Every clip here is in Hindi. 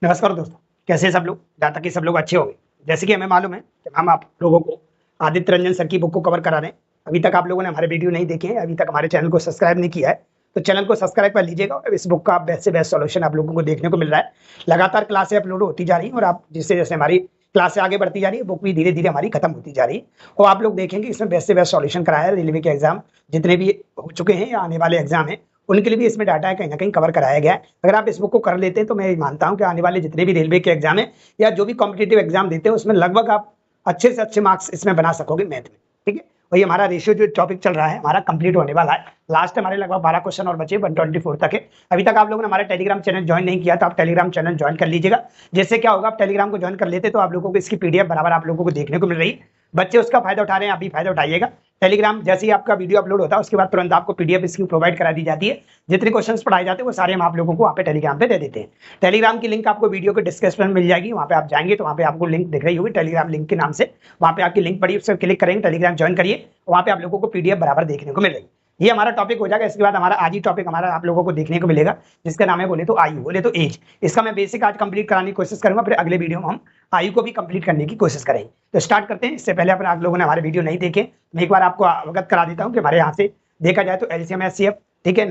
नमस्कार दोस्तों, कैसे हैं सब लोग। जहाँ तक कि सब लोग अच्छे होंगे। जैसे कि हमें मालूम है कि हम आप लोगों को आदित्य रंजन सर की बुक को कवर करा रहे हैं। अभी तक आप लोगों ने हमारे वीडियो नहीं देखे हैं, अभी तक हमारे चैनल को सब्सक्राइब नहीं किया है, तो चैनल को सब्सक्राइब कर लीजिएगा। और इस बुक का बेस्ट से बेस्ट सॉल्यूशन आप लोगों को देखने को मिल रहा है। लगातार क्लासें अपलोड होती जा रही हैं और आप जैसे जैसे हमारी क्लासें आगे बढ़ती जा रही है, बुक भी धीरे धीरे हमारी खत्म होती जा रही है। और आप लोग देखेंगे इसमें बेस्ट से बेस्ट सॉल्यूशन कराया है। रेलवे के एग्जाम जितने भी हो चुके हैं या आने वाले एग्जाम हैं, उनके लिए भी इसमें डाटा है कहीं ना कहीं कवर कराया गया है। अगर आप इस बुक को कर लेते हैं तो मैं मानता हूं कि आने वाले जितने भी रेलवे के एग्जाम है या जो भी कॉम्पिटेटिव एग्जाम देते हैं उसमें लगभग आप अच्छे से अच्छे मार्क्स इसमें बना सकोगे मैथ में। ठीक है, और ये हमारा रेशियो जो टॉपिक चल रहा है हमारा कंप्लीट होने वाला है। लास्ट हमारे लगभग 12 क्वेश्चन और बचे 124 तक है। अभी तक आप लोगों ने हमारा टेलीग्राम चैनल ज्वाइन नहीं किया तो आप टेलीग्राम चैनल ज्वाइन कर लीजिएगा। जिससे क्या होगा, आप टेलीग्राम को ज्वाइन कर लेते तो आप लोगों को इसकी पीडीएफ बराबर आप लोगों को देखने को मिल रही है। बच्चे उसका फायदा उठा रहे हैं, आप भी फायदा उठाइएगा। टेलीग्राम जैसे ही आपका वीडियो अपलोड होता है उसके बाद तुरंत आपको पीडीएफ इसकी प्रोवाइड करा दी जाती है। जितने क्वेश्चंस पढ़ाए जाते हैं वो सारे हम आप लोगों को वहाँ पे टेलीग्राम पे दे देते हैं। टेलीग्राम की लिंक आपको वीडियो के डिस्क्रिप्शन में मिल जाएगी, वहाँ पे आप जाएंगे तो वहाँ पे आपको लिंक दिख रही होगी टेलीग्राम लिंक के नाम से। वहाँ पे आपकी लिंक पड़ी, उस पर क्लिक करेंगे, टेलीग्राम ज्वाइन करिए, वहाँ पे आप लोगों को पीडीएफ बराबर देखने को मिलेगी। ये हमारा टॉपिक हो जाएगा। इसके बाद हमारा आज ही टॉपिक हमारा आप लोगों को देखने को मिलेगा, जिसका नाम है बोले तो आयु, बोले तो एज। इसका मैं बेसिक आज कंप्लीट कराने की कोशिश करूंगा, फिर अगले वीडियो में हम आयु को भी कंप्लीट करने की कोशिश करेंगे। तो स्टार्ट करते हैं। इससे पहले अपन आप लोगों ने हमारे वीडियो नहीं देखे, मैं एक बार आपको अवगत करा देता हूं कि हमारे यहाँ से देखा जाए तो एलसीएम एचसीएफ, ठीक है,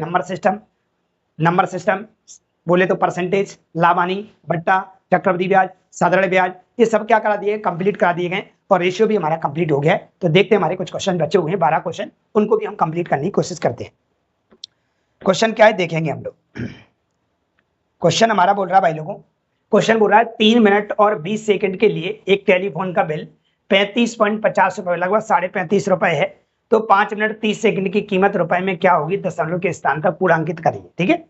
नंबर सिस्टम बोले तो परसेंटेज, लाभानी, बट्टा, चक्रवृद्धि ब्याज, साधारण ब्याज, ये सब क्या करा दिए, कंप्लीट करा दिए गए। और रेशियो भी हमारा कंप्लीट हो गया है। तो देखते हैं हमारे कुछ क्वेश्चन बचे हुए हैं 12 क्वेश्चन, उनको भी हम कंप्लीट करने की कोशिश करते हैं। क्वेश्चन क्या है देखेंगे हम लोग। क्वेश्चन हमारा बोल रहा है भाई लोगों, क्वेश्चन बोल रहा है 3 मिनट और 20 सेकंड के लिए एक टेलीफोन का बिल 35.50 रुपए, लगभग 35.5 रुपए है। तो 5 मिनट 30 सेकंड की कीमत रुपए में क्या होगी, दशमलव के स्थान का पूर्णांकित करिए। ठीक है,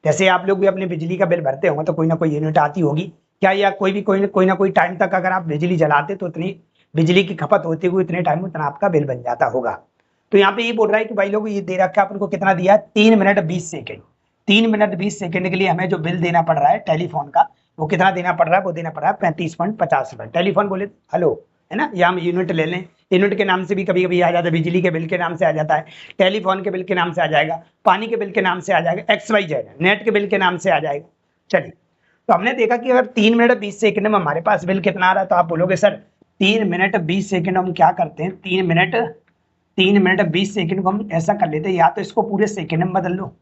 जैसे आप लोग भी अपने बिजली का बिल भरते होंगे तो कोई ना कोई यूनिट आती होगी क्या, या कोई ना कोई टाइम तक अगर आप बिजली जलाते तो उतनी बिजली की खपत होती हुई इतने टाइम में उतना आपका बिल बन जाता होगा। तो यहाँ पे ये बोल रहा है कि भाई लोग ये दे रखा है अपन को, कितना दिया है, 3 मिनट 20 सेकंड। 3 मिनट 20 सेकंड के लिए हमें जो बिल देना पड़ रहा है टेलीफोन का, वो कितना देना पड़ रहा है, वो देना पड़ रहा है 35.50 रुपए। टेलीफोन बोले हेलो है ना, या हम यूनिट ले लें, यूनिट के नाम से भी कभी कभी आ जाता है, बिजली के बिल के नाम से आ जाता है, टेलीफोन के बिल के नाम से आ जाएगा, पानी के बिल के नाम से आ जाएगा, XYZ नेट के बिल के नाम से आ जाएगा। चलिए, तो हमने देखा कि अगर 3 मिनट 20 सेकंड में हमारे पास बिल कितना आ रहा है, तो आप बोलोगे सर 3 मिनट 20 सेकंड हम क्या करते हैं, 3 मिनट 20 सेकंड को हम ऐसा कर लेते हैं, या तो इसको पूरे सेकंड में बदल लो,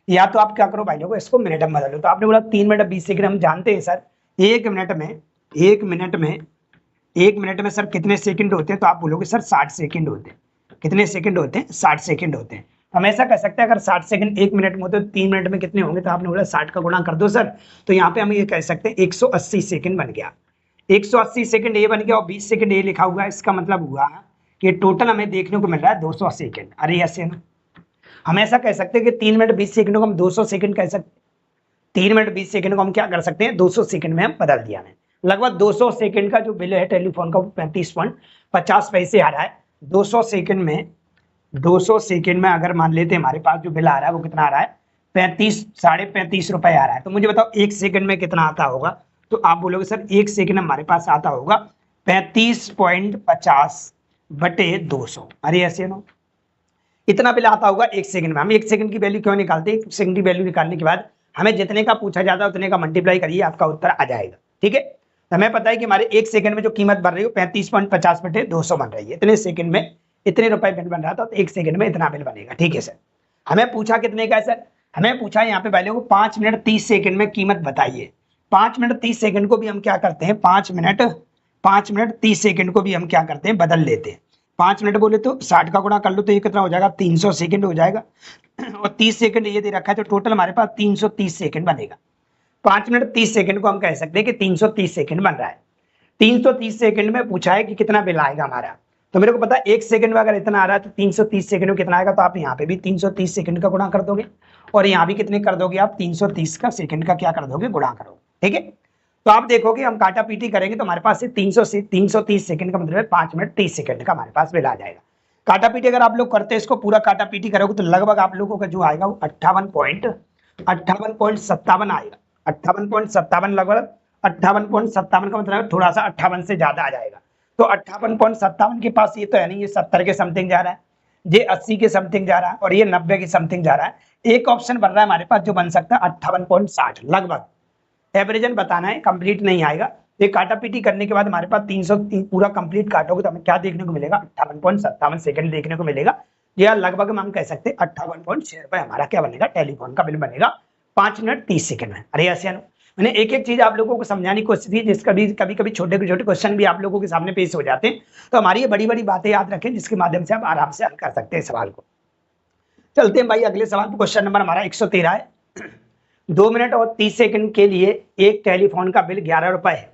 या तो आप क्या करो भाई लोगों, इसको मिनट में बदल लो। तो आपने बोला 3 मिनट 20 सेकंड, हम जानते हैं सर एक मिनट में सर कितने सेकंड होते हैं, तो आप बोलोगे सर 60 सेकंड होते हैं। कितने सेकंड होते हैं, 60 सेकंड होते हैं। हम ऐसा कर सकते हैं, अगर 60 सेकंड 1 मिनट में होते तो 3 मिनट में कितने होंगे, तो आपने बोला 60 का गुणा कर दो सर। तो यहाँ पे हम ये कह सकते हैं 180 सेकंड बन गया। 180 सेकंड ये बन गया और 20 सेकंड ये लिखा हुआ है। इसका मतलब हुआ कि टोटल हमें देखने को मिल रहा है 200 सेकंड। अरे ऐसे ना, हम ऐसा कह सकते हैं कि 3 मिनट 20 सेकंड को हम 200 सेकंड कह सकते हैं। 3 मिनट 20 सेकंड को हम क्या कर सकते हैं, 200 सेकंड में हम बदल दिया है। लगभग 200 सेकंड का जो बिल है टेलीफोन का, 35.50 पैसे आ रहा है। 200 सेकंड में अगर मान लेते हैं हमारे पास जो बिल आ रहा है वो कितना आ रहा है, 35 रुपए आ रहा है। तो मुझे बताओ 1 सेकंड में कितना आता होगा, तो आप बोलोगे सर 1 सेकंड हमारे पास आता होगा 35.50 बटे 200। अरे ऐसे नो, इतना बिल आता होगा 1 सेकंड में। हम 1 सेकंड की वैल्यू क्यों निकालते हैं, 1 सेकंड की वैल्यू निकालने के बाद हमें जितने का पूछा जाता है उतने का मल्टीप्लाई करिए, आपका उत्तर आ जाएगा। ठीक है, तो हमें पता है कि हमारे 1 सेकंड में जो कीमत बन रही है 35.50 बटे 200 बन रही है। इतने सेकंड में इतने रुपए बिल बन रहा था, तो 1 सेकंड में इतना बिल बनेगा। ठीक है सर, हमें पूछा कितने का है सर, हमें पूछा यहाँ पे पहले को 5 मिनट 30 सेकंड में कीमत बताइए। 5 मिनट 30 सेकंड को भी हम क्या करते हैं, 5 मिनट 30 सेकंड को भी हम क्या करते हैं, बदल लेते हैं। 5 मिनट बोले तो 60 का गुणा कर लो तो ये कितना हो जाएगा, 300 सेकंड हो जाएगा। और 30 सेकंड ये दे रखा है, तो टोटल हमारे पास 330 सेकंड बनेगा। 5 मिनट 30 सेकंड को हम कह सकते हैं कि 330 सेकंड बन रहा है। 330 सेकंड में पूछा है कि कितना बिल आएगा हमारा, तो मेरे को पता है 1 सेकंड में अगर इतना आ रहा है तो 330 सेकंड में कितना आएगा, तो आप यहाँ पे भी 330 सेकंड का गुणा कर दोगे और यहाँ भी कितने कर दोगे आप, 330 का सेकंड का क्या कर दोगे, गुणा करोगे। ठीक है, तो आप देखोगे हम काटा पीटी करेंगे तो हमारे पास से 330 सेकंड का मतलब है 5 मिनट 30 सेकंड का हमारे पास बिल आ जाएगा। काटा पीटी अगर आप लोग करते हैं, इसको पूरा काटा पीटी करोगे तो लगभग आप लोगों का जो आएगा वो 58.57 आएगा। 58.57 लगभग 58.57 का मतलब थोड़ा सा 58 से ज्यादा आ जाएगा। तो 58.57 के पास ये तो है नहीं, ये 70 के समथिंग जा रहा है, ये 80 के समथिंग जा रहा है और ये 90 के समथिंग जा रहा है। एक ऑप्शन बन रहा है हमारे पास जो बन सकता है 58.60 लगभग। एवरेजन बताना है, कंप्लीट नहीं आएगा। ये काटा पीटी करने के बाद हमारे पास 303 पूरा कंप्लीट काटोगे तो हमें क्या देखने को मिलेगा, 58.57 सेकंड देखने को मिलेगा। या लगभग हम कह सकते हैं 58.6 रुपए हमारा क्या बनेगा, टेलीफोन का बिल बनेगा 5 मिनट 30 सेकंड में। अरे ऐसे मैंने एक एक चीज आप लोगों को समझाने की कोशिश की, जिसका भी कभी कभी छोटे छोटे क्वेश्चन भी आप लोगों के सामने पेश हो जाते हैं, तो हमारी ये बड़ी बड़ी बातें याद रखें, जिसके माध्यम से आप आराम से हल कर सकते हैं सवाल को। चलते हैं भाई अगले सवाल पर। क्वेश्चन नंबर हमारा 113 है। 2 मिनट और 30 सेकंड के लिए एक टेलीफोन का बिल 11 रुपए है।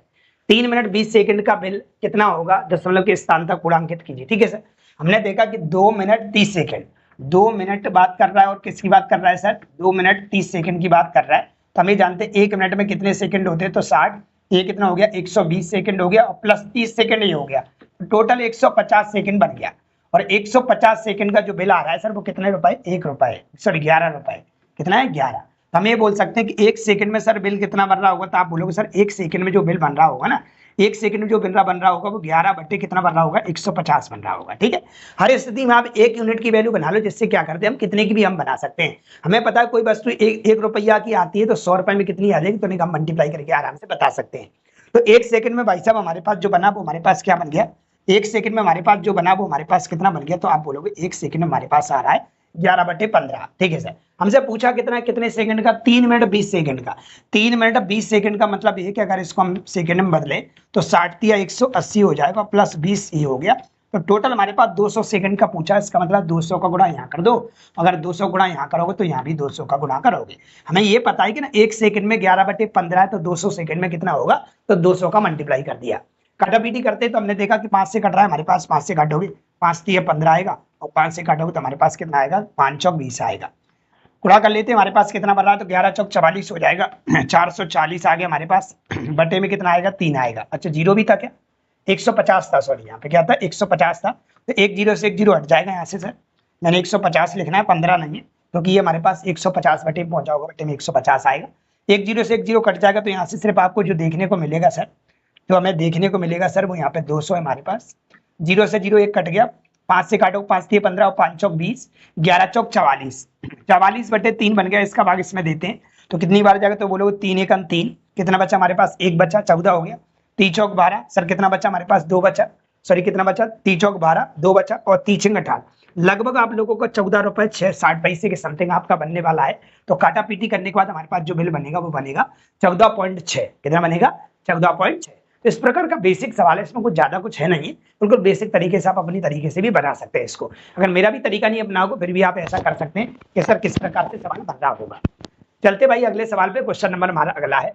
3 मिनट 20 सेकंड का बिल कितना होगा, दशमलव के स्थान तक पूर्णांकित कीजिए। ठीक है सर, हमने देखा कि 2 मिनट 30 सेकंड, 2 मिनट बात कर रहा है और किसकी बात कर रहा है सर, 2 मिनट 30 सेकंड की बात कर रहा है। तो हम ये जानते हैं 1 मिनट में कितने सेकंड होते हैं, तो 60, ये कितना हो गया 120 सेकंड हो गया, और प्लस 30 सेकंड ये हो गया, टोटल 150 सेकंड बन गया। और 150 सेकंड का जो बिल आ रहा है सर वो कितने रुपए, 1 रुपए, सॉरी 11 रुपए। कितना है, 11। हम ये बोल सकते हैं कि 1 सेकंड में सर बिल कितना बन रहा होगा, तो आप बोलोगे सर 1 सेकंड में जो बिल बन रहा होगा ना, 1 सेकंड में जो बिल बन रहा होगा वो 11 बटे कितना बन रहा होगा, 150 बन रहा होगा। ठीक है, हर स्थिति में आप 1 यूनिट की वैल्यू बना लो, जिससे क्या करते हैं हम कितने की भी हम बना सकते हैं। हमें पता है कोई वस्तु 1 रुपया की आती है तो 100 रुपए में कितनी आ जाएगी, तो नहीं हम मल्टीप्लाई करके आराम से बता सकते हैं। तो 1 सेकंड में भाई साहब हमारे पास जो बना वो हमारे पास क्या बन गया, 1 सेकंड में हमारे पास जो बना वो हमारे पास कितना बन गया, तो आप बोलोगे 1 सेकंड में हमारे पास आ रहा है 11/15। ठीक है सर, हमसे पूछा कितना, कितने सेकंड का, 3 मिनट 20 सेकंड का। 3 मिनट 20 सेकंड का मतलब ये कि अगर इसको हम सेकंड में बदले तो 60 या 180 हो जाएगा, प्लस 20 ये हो गया। तो टोटल हमारे पास 200 सेकंड का पूछा, इसका मतलब 200 का गुणा यहाँ कर दो। अगर 200 गुणा यहाँ करोगे तो यहाँ भी 200 का गुणा करोगे। हमें ये पता है कि ना 1 सेकंड में 11/15 है, तो 200 सेकंड में कितना होगा, तो 200 का मल्टीप्लाई कर दिया। काटापीटी करते तो हमने देखा कि 5 से कट रहा है हमारे पास, 5 से काटोगे 5 3 15 आएगा, और 5 से काटोगे तो हमारे पास कितना आएगा, 5 चौक 20 आएगा। गुणा कर लेते हैं, हमारे पास कितना बन रहा है, तो 11 चौक 44 हो जाएगा। 440 आ गया हमारे पास, बटे में कितना आएगा, 3 आएगा। अच्छा जीरो भी था क्या, 150 था, सॉरी यहाँ पे क्या था, 150 था। तो 1 जीरो से 1 जीरो हट जाएगा यहाँ से सर, मैंने 150 लिखना है, 15 नहीं है, क्योंकि ये हमारे पास 150 बटे में पहुंचा होगा, बटे में 150 आएगा। 1 जीरो से 1 जीरो कट जाएगा, तो यहाँ से सिर्फ आपको जो देखने को मिलेगा सर, तो हमें देखने को मिलेगा सर वो यहाँ पे 200 है हमारे पास। 0 से 0 1 कट गया, 5 से काटो 5 3 15 और 5 चौक 20, 11 चौक 44, 44 बटे 3 बन गया। इसका भाग इसमें देते हैं तो कितनी बार जाएगा, तो बोलोगे 3 1 3, कितना बचा हमारे पास, 1 बचा, 14 हो गया। 3 चौक 12, सर कितना बचा हमारे पास, 2 बचा, सॉरी कितना बचा, 3 चौक 12, 2 बचा, और 3 6 18, लगभग आप लोगों को 14 रुपए 60 पैसे के समथिंग आपका बनने वाला है। तो काटा पीटी करने के बाद हमारे पास जो बिल बनेगा वो बनेगा 14.6। कितना बनेगा, 14.6। तो इस प्रकार का बेसिक सवाल है, इसमें कुछ ज्यादा कुछ है नहीं, बिल्कुल बेसिक तरीके से आप अपनी तरीके से भी बना सकते हैं इसको। अगर मेरा भी तरीका नहीं अपनाओगे फिर भी आप ऐसा कर सकते हैं कि सर किस प्रकार से सवाल बन रहा होगा। चलते भाई अगले सवाल पे। क्वेश्चन नंबर हमारा अगला है।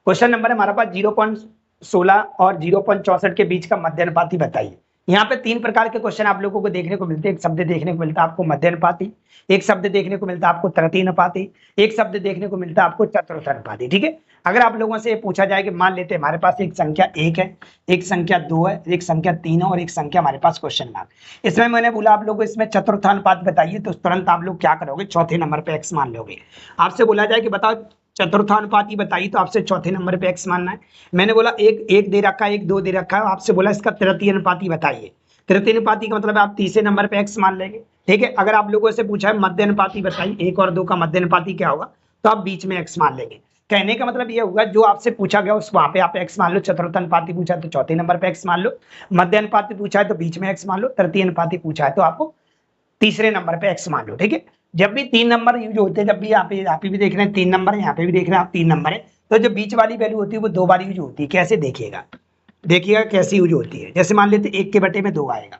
क्वेश्चन नंबर हमारे पास 0.16 और 0.64 के बीच का मध्य अनुपाती बताइए। यहाँ पे 3 प्रकार के क्वेश्चन आप लोगों को देखने को मिलते हैं। एक शब्द देखने को मिलता है आपको मध्य अनुपाती, एक शब्द देखने को मिलता है आपको तृतीय अनुपाती, एक शब्द देखने को मिलता है आपको चतुर्थ अनुपाती। ठीक है, अगर आप लोगों से पूछा जाए कि मान लेते हैं हमारे पास एक संख्या 1 है, एक संख्या 2 है, एक संख्या 3 है और एक संख्या हमारे पास क्वेश्चन मार्क, इसमें मैंने बोला आप लोग इसमें चतुर्थ अनुपात बताइए, तो तुरंत आप लोग क्या करोगे, चौथे नंबर पे x मान लोगे। आपसे बोला जाए कि बताओ चतुर्थानुपाती बताइए, तो आपसे चौथे नंबर पे x मानना है। मैंने बोला एक दे रखा है, एक 2 दे रखा है, आपसे बोला इसका तृतीय अनुपाती बताइए। तृतीय अनुपाती का मतलब आप तीसरे नंबर पे x मान लेंगे। ठीक है, अगर आप लोगों से पूछा है मध्य अनुपाती बताइए, 1 और 2 का मध्य अनुपाती क्या होगा, तो आप बीच में x मान लेंगे। कहने का मतलब ये होगा जो आपसे पूछा गया उस वहां पे आप x मान लो। चतुर्थ अनुपाती पूछा तो चौथे नंबर पे x मान लो, मध्य अनुपाती पूछा है तो बीच में x मान लो, तृतीय अनुपाती पूछा है तो आपको तीसरे नंबर पे x मान लो। ठीक है, जब भी 3 नंबर यूज होते हैं, जब भी यहाँ पे भी देख रहे हैं 3 नंबर है, यहाँ पे भी देख रहे हैं आप 3 नंबर है, तो जो बीच वाली वैल्यू होती है वो 2 बार यूज होती है। कैसे देखिएगा, देखिएगा कैसे यूज होती है। जैसे मान लेते 1 के बटे में 2 आएगा,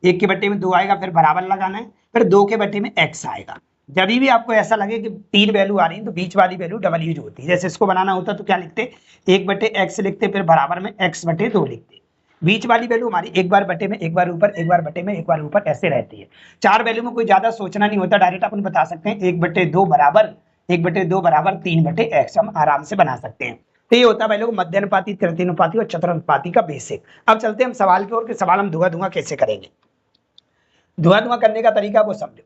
1 के बटे में 2 आएगा, फिर बराबर लगाना है, फिर 2 के बटे में x आएगा। जब भी आपको ऐसा लगे कि 3 वैल्यू आ रही है तो बीच वाली वैल्यू डबल यूज होती है। जैसे इसको बनाना होता तो क्या लिखते, 1 बटे x लिखते, फिर बराबर में x बटे 2 लिखते। बीच वाली वैल्यू हमारी एक बार बटे में, एक बार ऊपर, एक बार बटे में, एक बार ऊपर, ऐसे रहती है। 4 वैल्यू में कोई ज्यादा सोचना नहीं होता, डायरेक्ट अपन बता सकते हैं 1 बटे 2 बराबर 3 बटे x, हम आराम से बना सकते हैं। तो ये होता है भाई लोग मध्य अनुपाती, तृतीय अनुपाती और चतुर्थ अनुपाती का बेसिक। अब चलते हैं हम सवाल की ओर, कि सवाल हम धुआं कैसे करेंगे। धुआं करने का तरीका वो समझो।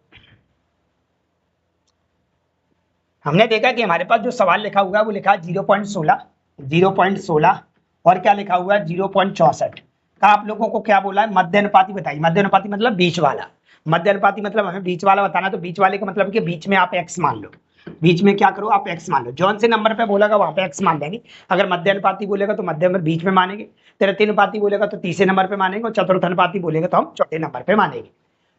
हमने देखा कि हमारे पास जो सवाल लिखा हुआ है वो लिखा है 0.16 और क्या लिखा हुआ है 0.64 का। आप लोगों को क्या बोला है, मध्य अनुपाती बताइए। मध्य अनुपाती मतलब बीच वाला, मध्य अनुपाती मतलब हमें बीच वाला बताना, तो बीच वाले का मतलब कि बीच में आप x मान लो। बीच में क्या करो आप x मान लो, जौन से नंबर पे बोलेगा वहां पे x मान लेंगे। अगर मध्य अनुपाती बोलेगा तो मध्य नंबर बीच में मानेंगे, तृतीय अनुपाती बोलेगा तो तीसरे नंबर पे मानेंगे, और चतुर्थ अनुपाती बोलेगा तो हम चौथे नंबर पे मानेंगे।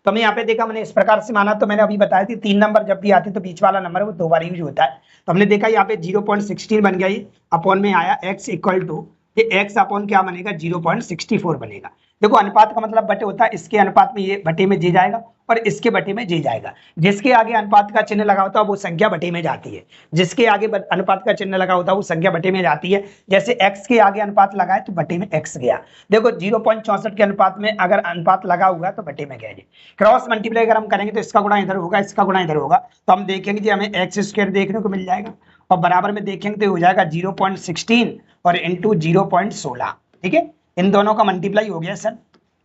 तो हमने यहाँ पे देखा, मैंने इस प्रकार से माना। तो मैंने अभी बताया थी 3 नंबर जब भी आते तो बीच वाला नंबर वो 2 बार यूज होता है। तो हमने देखा यहाँ पे 0.16 बन गया, ये अपॉन में आया x इक्वल टू, ये x अपॉन क्या बनेगा 0.64 बनेगा। देखो अनुपात का मतलब बटे होता है, इसके अनुपात में ये बटे में जे जाएगा और इसके बटे में जे जाएगा। जिसके आगे अनुपात का चिन्ह लगा होता है वो संख्या बटे में जाती है, जिसके आगे अनुपात का चिन्ह लगा होता है वो संख्या बटे में जाती है। जैसे x के आगे अनुपात लगा है तो बटे में x गया। देखो 0.64 के अनुपात में अगर अनुपात लगा हुआ है तो बटे में गया। क्रॉस मल्टीप्लाई अगर हम करेंगे तो इसका गुणा इधर होगा, इसका गुणा इधर होगा, तो हम देखेंगे जी हमें x स्क्वायर देखने को मिल जाएगा, और बराबर में देखेंगे तो हो जाएगा 0.16 और इंटू 0.16। ठीक है, इन दोनों का मल्टीप्लाई हो गया सर,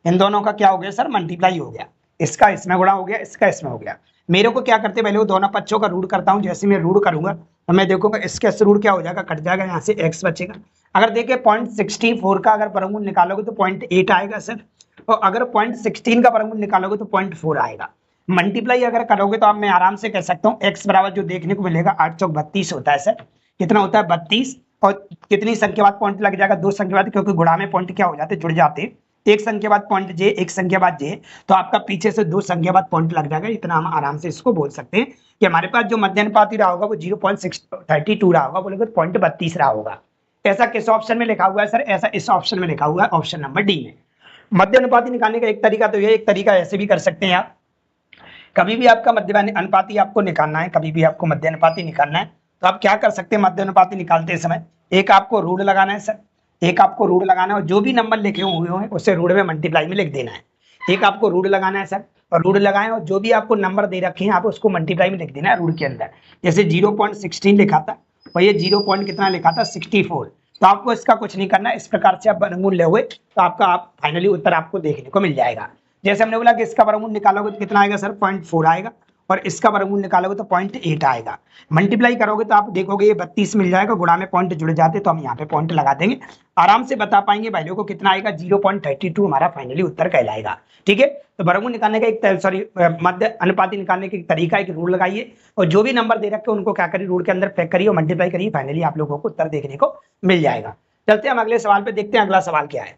इन दोनों का क्या हो गया सर, मल्टीप्लाई हो गया। इसका इसमें गुणा हो गया, इसका इसमें हो गया। मेरे को क्या करते पहले वो दोनों पक्षों का रूट करता हूं। जैसे मैं रूट करूंगा तो मैं देखूंगा इसके रूट क्या हो जाएगा, कट जाएगा, यहाँ से x बचेगा। अगर देखे 0.64 का अगर वर्गमूल निकालोगे तो 0.8 आएगा सर, और अगर 0.16 का वर्गमूल निकालोगे तो 0.4 आएगा। मल्टीप्लाई अगर करोगे तो अब मैं आराम से कह सकता हूँ x बराबर जो देखने को मिलेगा 8 चौक 32 होता है सर। कितना होता है 32, और कितनी संख्या बाद पॉइंट लग जाएगा, 2 संख्या बाद, क्योंकि गुणा में पॉइंट क्या हो जाते जुड़ जाते, एक संख्या बाद पॉइंट जे, एक संख्या बाद जे, तो आपका पीछे से 2 संख्या बाद पॉइंट लग जाएगा। इतना हम आराम से इसको बोल सकते हैं कि हमारे पास जो मध्य अनुपाती रहा होगा वो 0.632 रहा होगा, बोलेगा 0.32 रहा होगा। ऐसा किस ऑप्शन में लिखा हुआ है सर, ऐसा इस ऑप्शन में लिखा हुआ है, ऑप्शन नंबर डी में। मध्य अनुपाती निकालने का एक तरीका तो ये, एक तरीका ऐसे भी कर सकते हैं आप। कभी भी आपका मध्य अनुपाती आपको निकालना है, कभी भी आपको मध्य अनुपाती निकालना है तो आप क्या कर सकते हैं, मध्य अनुपाती निकालते समय एक आपको रूढ़ लगाना है सर, एक आपको रूढ़ लगाना है, और जो भी नंबर लिखे हुए हैं उसे रूढ़ में मल्टीप्लाई में लिख देना है। एक आपको रूढ़ लगाना है सर, और रूढ़ लगाएं, और जो भी आपको नंबर दे रखे हैं आप उसको मल्टीप्लाई में लिख देना है रूढ़ के अंदर। जैसे 0.16 लिखा था और ये 0 कितना लिखा था 64, तो आपको इसका कुछ नहीं करना है। इस प्रकार से आप वर्गमूल ले हुए तो आपका आप फाइनली उत्तर आपको देखने को मिल जाएगा। जैसे हमने बोला कि इसका वर्गमूल निकालोगे तो कितना आएगा सर 0.4 आएगा, और इसका वर्गमूल निकालोगे तो 0.8 आएगा। मल्टीप्लाई करोगे तो आप देखोगे ये 32 मिल जाएगा, गुणा में पॉइंट जुड़ जाते तो हम यहाँ पे पॉइंट लगा देंगे, आराम से बता पाएंगे भाई लोगों को कितना आएगा 0.32 हमारा फाइनली उत्तर कहलाएगा। ठीक है, तो वर्गमूल निकालने का एक मध्य अनुपाती निकालने का एक तरीका, एक रूल लगाइए, और जो भी नंबर दे रखे उनको क्या करिए, रूल के अंदर पैक करिए और मल्टीप्लाई करिए, फाइनली आप लोगों को उत्तर देखने को मिल जाएगा। चलते हम अगले सवाल पे देखते हैं। अगला सवाल क्या है,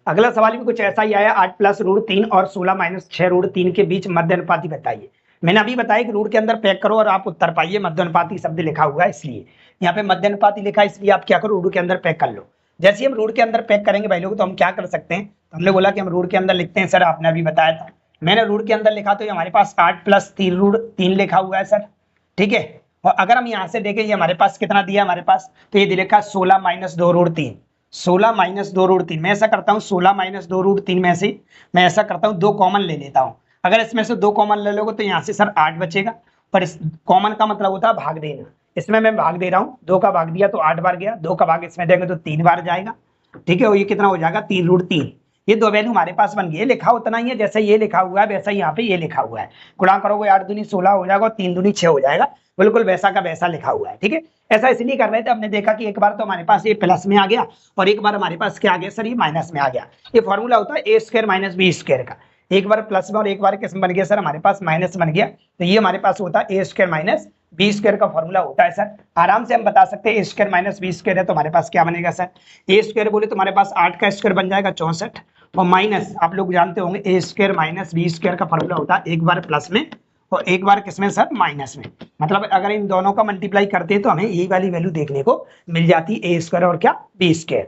अगला सवाल भी कुछ ऐसा ही आया, 8 + √3 और 16 - 6 √3 के बीच मध्य अनुपाती बताइए। मैंने अभी बताया कि रूट के अंदर पैक करो और आप उत्तर पाइए। मध्य अनुपाती शब्द लिखा हुआ है इसलिए यहाँ पे मध्य अनुपाती लिखा है, इसलिए आप क्या करो रूट के अंदर पैक कर लो। जैसे हम रूट के अंदर पैक करेंगे भाई लोग तो हम क्या कर सकते हैं, तो हमने बोला कि हम रूट के अंदर लिखते हैं सर, आपने अभी बताया था। मैंने रूट के अंदर लिखा तो हमारे पास 8 + 3 लिखा हुआ है सर। ठीक है, और अगर हम यहाँ से देखें ये हमारे पास कितना दिया हमारे पास, तो ये लिखा 16 - 2 √3, 16 - 2 √3। मैं ऐसा करता हूँ 16 - 2 √3 में से मैं ऐसा करता हूँ 2 कॉमन ले लेता हूँ। अगर इसमें से 2 कॉमन ले लोगे तो यहाँ से सर 8 बचेगा, पर इस कॉमन का मतलब होता है भाग देना। इसमें मैं भाग दे रहा हूँ, 2 का भाग दिया तो 8 बार गया, 2 का भाग इसमें देंगे तो 3 बार जाएगा। ठीक है, और ये कितना हो जाएगा 3 √3। ये 2 वैल्यू हमारे पास बन गई है, लिखा उतना ही है जैसे ये लिखा हुआ है वैसा ही यहाँ पे ये लिखा हुआ है। गुणा करोगे 8 दूनी 16 हो जाएगा और 3 दूनी 6 हो जाएगा, बिल्कुल वैसा का वैसा लिखा हुआ है। ठीक है, ऐसा इसलिए कर रहे थे, हमने देखा कि एक बार तो हमारे पास ये प्लस में आ गया और एक बार हमारे पास क्या आ गया सर, ये माइनस में आ गया। ये फॉर्मूला होता है a² - b² का, एक बार प्लस में और एक बार किस बन गया सर हमारे पास माइनस बन गया। तो ये हमारे पास होता है a² - b² का फॉर्मूला होता है सर। आराम से हम बता सकते हैं a² - b² है तो हमारे पास क्या बनेगा सर, a² बोले तो हमारे पास 8 का स्क्वायर बन जाएगा 64, और माइनस आप लोग जानते होंगे a² - b² का फॉर्मूला होता है एक बार प्लस में और एक बार किसमें सर माइनस में। मतलब अगर इन दोनों का मल्टीप्लाई करते हैं तो हमें ये वाली वैल्यू देखने को मिल जाती है a² और क्या b²।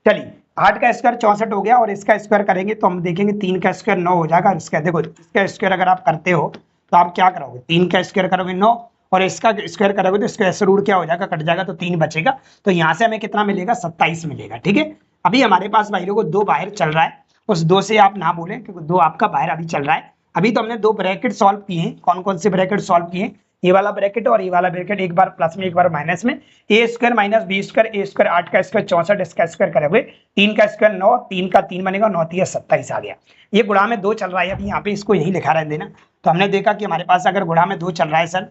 चलिए 8 का स्क्वायर 64 हो गया, और इसका स्क्वायर करेंगे तो हम देखेंगे 3 का स्क्वायर 9 हो जाएगा। इसका देखो इसका स्क्वायर अगर आप करते हो तो आप क्या करोगे, 3 का स्क्वायर करोगे 9, और इसका स्क्वायर करोगे तो इसका रूट क्या हो जाएगा, कट जाएगा तो 3 बचेगा। तो यहाँ से हमें कितना मिलेगा 27 मिलेगा। ठीक है, अभी हमारे पास भाई लोगों 2 बाहर चल रहा है, उस 2 से आप ना बोलें क्योंकि 2 आपका बाहर अभी चल रहा है। अभी तो हमने 2 ब्रैकेट सॉल्व किए हैं। कौन कौन से ब्रैकेट सॉल्व किए, ये वाला ब्रैकेट और ये वाला ब्रैकेट, एक बार प्लस में एक बार माइनस में। a² - b², a² 8 का स्क्वायर 64, इसका स्क्वायर करोगे 3 का स्क्वायर 9, 3 का 3 बनेगा 9 3 27 आ गया। ये गुणा में 2 चल रहा है, अभी यहाँ पे इसको यही लिखा रहने देना। तो हमने देखा कि हमारे पास अगर गुणा में 2 चल रहा है सर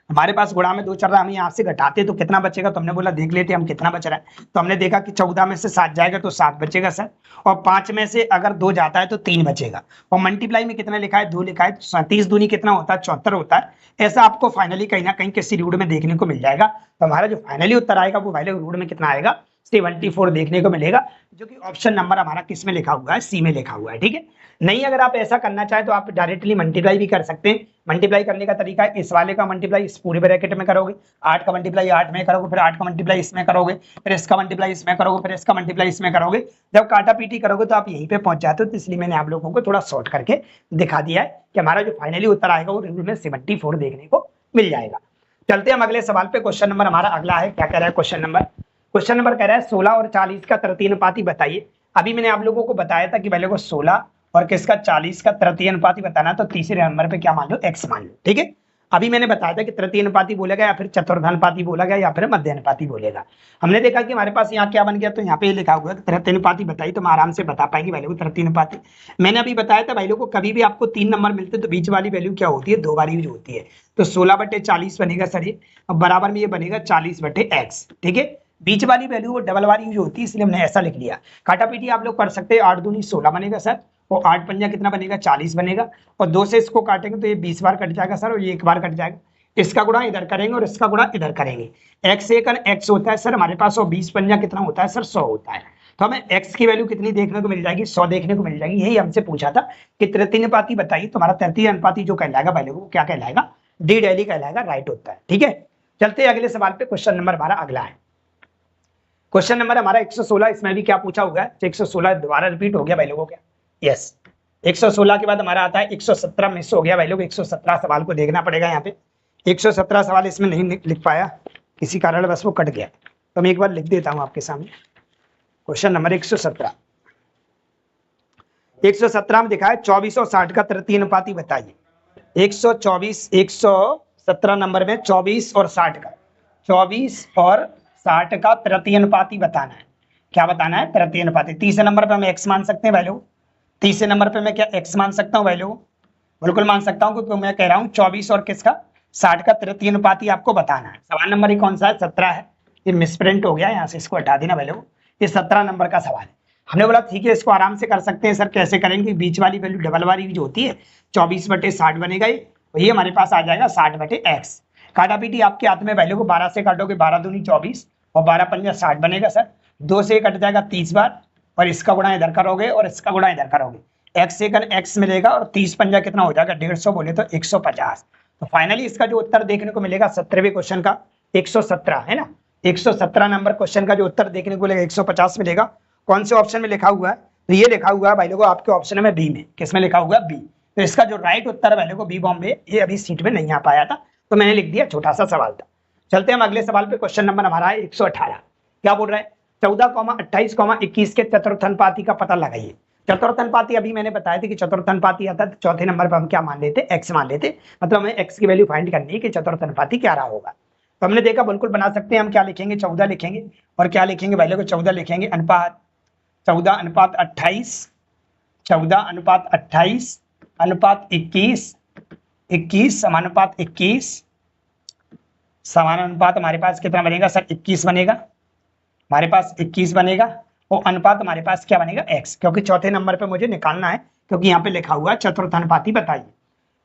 हमारे पास गुणा में 2 चल रहा है, हम यहाँ से घटाते तो कितना बचेगा, तो हमने बोला देख लेते हम कितना बच रहा है। तो हमने देखा कि 14 में से 7 जाएगा तो 7 बचेगा सर, और 5 में से अगर 2 जाता है तो 3 बचेगा, और मल्टीप्लाई में कितना लिखा है, 2 लिखा है। 37 दूनी कितना होता है, 74 होता है। ऐसा आपको फाइनली कहीं ना कहीं किसी रूट में देखने को मिल जाएगा। तो हमारा जो फाइनली उत्तर आएगा वो वाले रूट में कितना आएगा, 74 देखने को मिलेगा, जो कि ऑप्शन नंबर हमारा किस में लिखा हुआ है, सी में लिखा हुआ है। ठीक है, नहीं अगर आप ऐसा करना चाहें तो आप डायरेक्टली मल्टीप्लाई भी कर सकते हैं। मल्टीप्लाई करने का तरीका है, इस वाले का मल्टीप्लाई इस पूरे ब्रैकेट में करोगे, 8 का मल्टीप्लाई 8 में करोगे, फिर 8 का मल्टीप्लाई इसमें करोगे, फिर इसका मल्टीप्लाई इसमें करोगे, फिर इसका मल्टीप्लाई इसमें करोगे। जब काटा पीटी करोगे तो आप यहीं पे पहुंच जाते हो। तो इसलिए मैंने आप लोगों को थोड़ा शॉर्ट करके दिखा दिया है कि हमारा जो फाइनली उत्तर आएगा वो रिजल्ट में 74 देखने को मिल जाएगा। चलते हम अगले सवाल पे। क्वेश्चन नंबर हमारा अगला है, क्या कह रहा है क्वेश्चन नंबर कह रहा है 16 और 40 का तृतीय अनुपाती बताइए। अभी मैंने आप लोगों को बताया था कि पहले को 16 और किसका 40 का तृतीय अनुपाती बताना, तो तीसरे नंबर पे क्या मान लो, x मान लो। ठीक है, अभी मैंने बताया था कि तृतीय अनुपाती बोलेगा या फिर चतुर्थानुपाती बोलेगा या फिर मध्य अनुपाती बोलेगा। हमने देखा कि हमारे पास यहाँ क्या बन गया, तो यहाँ पे लिखा हुआ है तृतीय अनुपाती बताइए, तो हम आराम से बता पाएंगे वैल्यू तृतीय अनुपाती। मैंने अभी बताया था भाई लोग को कभी भी आपको 3 नंबर मिलते तो बीच वाली वैल्यू क्या होती है, 2 बार यूज होती है। तो 16/40 बनेगा सर ये, और बराबर में ये बनेगा 40/x। ठीक है, बीच वाली वैल्यू वो डबल बार यूज होती है, इसलिए हमने ऐसा लिख लिया। काटा पीटी आप लोग कर सकते हैं, 8 दूनी 16 बनेगा सर, और 8 पंजा कितना बनेगा, 40 बनेगा, और 2 से इसको काटेंगे तो ये 20 बार कट जाएगा सर, और ये 1 बार कट जाएगा। इसका गुणा इधर करेंगे और इसका गुणा इधर करेंगे। x एक x होता है सर हमारे पास, और 20 पंजा कितना होता है सर, 100 होता है। तो हमें x की वैल्यू कितनी देखने को मिल जाएगी, 100 देखने को मिल जाएगी। यही हमसे पूछा था कि तृतीय अनुपाती बताइए, तुम्हारा तृतीय अनुपाती जो कहलाएगा पहले वो क्या कहलाएगा, डी डेली कहलाएगा, राइट होता है। ठीक है, चलते हैं अगले सवाल पे। क्वेश्चन नंबर हमारा अगला है, क्वेश्चन नंबर हमारा 116। इसमें भी क्या पूछा हुआ है, 116 दोबारा रिपीट हो गया भाई लोगों, क्या यस 116 के बाद हमारा आता है 117 मिस हो गया भाई लोग। 117 सवाल को देखना पड़ेगा यहाँ पे। 117 सवाल इसमें नहीं लिख पाया किसी कारण, बस वो कट गया, तो मैं एक बार लिख देता हूँ आपके सामने। क्वेश्चन नंबर 117 में दिखा है 24 और 60 का तृतीय अनुपाती बताइए। 117 नंबर में 24 और 60 का, 24 और 60 का तृतीय अनुपाती बताना है। क्या बताना है, तृतीय अनुपाती। तीसरे नंबर पे हम x मान सकते हैं भाई लोग, तीसरे नंबर पे मैं क्या x मान सकता हूँ भाई लोग, बिल्कुल मान सकता हूँ, क्योंकि मैं कह रहा हूँ 24 और किसका 60 का तृतीय अनुपाती आपको बताना है। सवाल नंबर ही कौन सा है, 17 है। ये मिसप्रिंट हो गया, यहाँ से इसको हटा देना भाई लोग। ये 17 नंबर का सवाल है। हमने बोला ठीक है इसको आराम से कर सकते हैं सर। कैसे करेंगे, बीच वाली वैल्यू डबल वाली जो होती है, 24/60 बनेगा ये, वही हमारे पास आ जाएगा 60/x। काटा पीटी आपके हाथ में वैल्यू को 12 से काटोगे, 12 दूनी 24 और 12 पंजा 60 बनेगा सर। 2 से कट जाएगा 30 बार, और इसका गुणा इधर करोगे और इसका गुणा इधर करोगे, x से x मिलेगा, और 30 पंजा कितना हो जाएगा, 150 बोले तो 150। तो फाइनली इसका जो उत्तर देखने को मिलेगा 17वें क्वेश्चन का 117 है ना। 117 नंबर क्वेश्चन का जो उत्तर देखने को मिलेगा 150 मिलेगा। कौन से ऑप्शन में लिखा हुआ है, तो ये लिखा हुआ है भाई लोगों आपके ऑप्शन में बी में। किसमें लिखा हुआ है, बी। तो इसका जो राइट उत्तर है भाई लोगों बी बॉम्बे, ये अभी सीट में नहीं आ पाया था तो मैंने लिख दिया, छोटा सा सवाल था। चलते हम अगले सवाल पे। क्वेश्चन नंबर हमारा है 118। क्या बोल रहा है, 14,28,21 के चतुर्थानुपाती का पता लगाइए। चतुर्थानुपाती अभी मैंने बताया था कि चतुर्थानुपाती आता है तो चौथे नंबर पर हम क्या मान लेते, x मान लेते। मतलब हमें x की वैल्यू फाइंड करनी है कि चतुर्थानुपाती क्या रहा होगा। तो हमने देखा बिल्कुल बना सकते हैं हम। क्या लिखेंगे, 14 लिखेंगे, और क्या लिखेंगे पहले को 14 लिखेंगे, अनुपात 14/28, 14/28 अनुपात 21, 21 समानुपात 21, समानुपात हमारे पास कितना बनेगा सर, 21 बनेगा हमारे पास, 21 बनेगा, और अनुपात हमारे पास क्या बनेगा, x, क्योंकि चौथे नंबर पे मुझे निकालना है, क्योंकि यहाँ पे लिखा हुआ है चतुर्थानुपाती बताइए।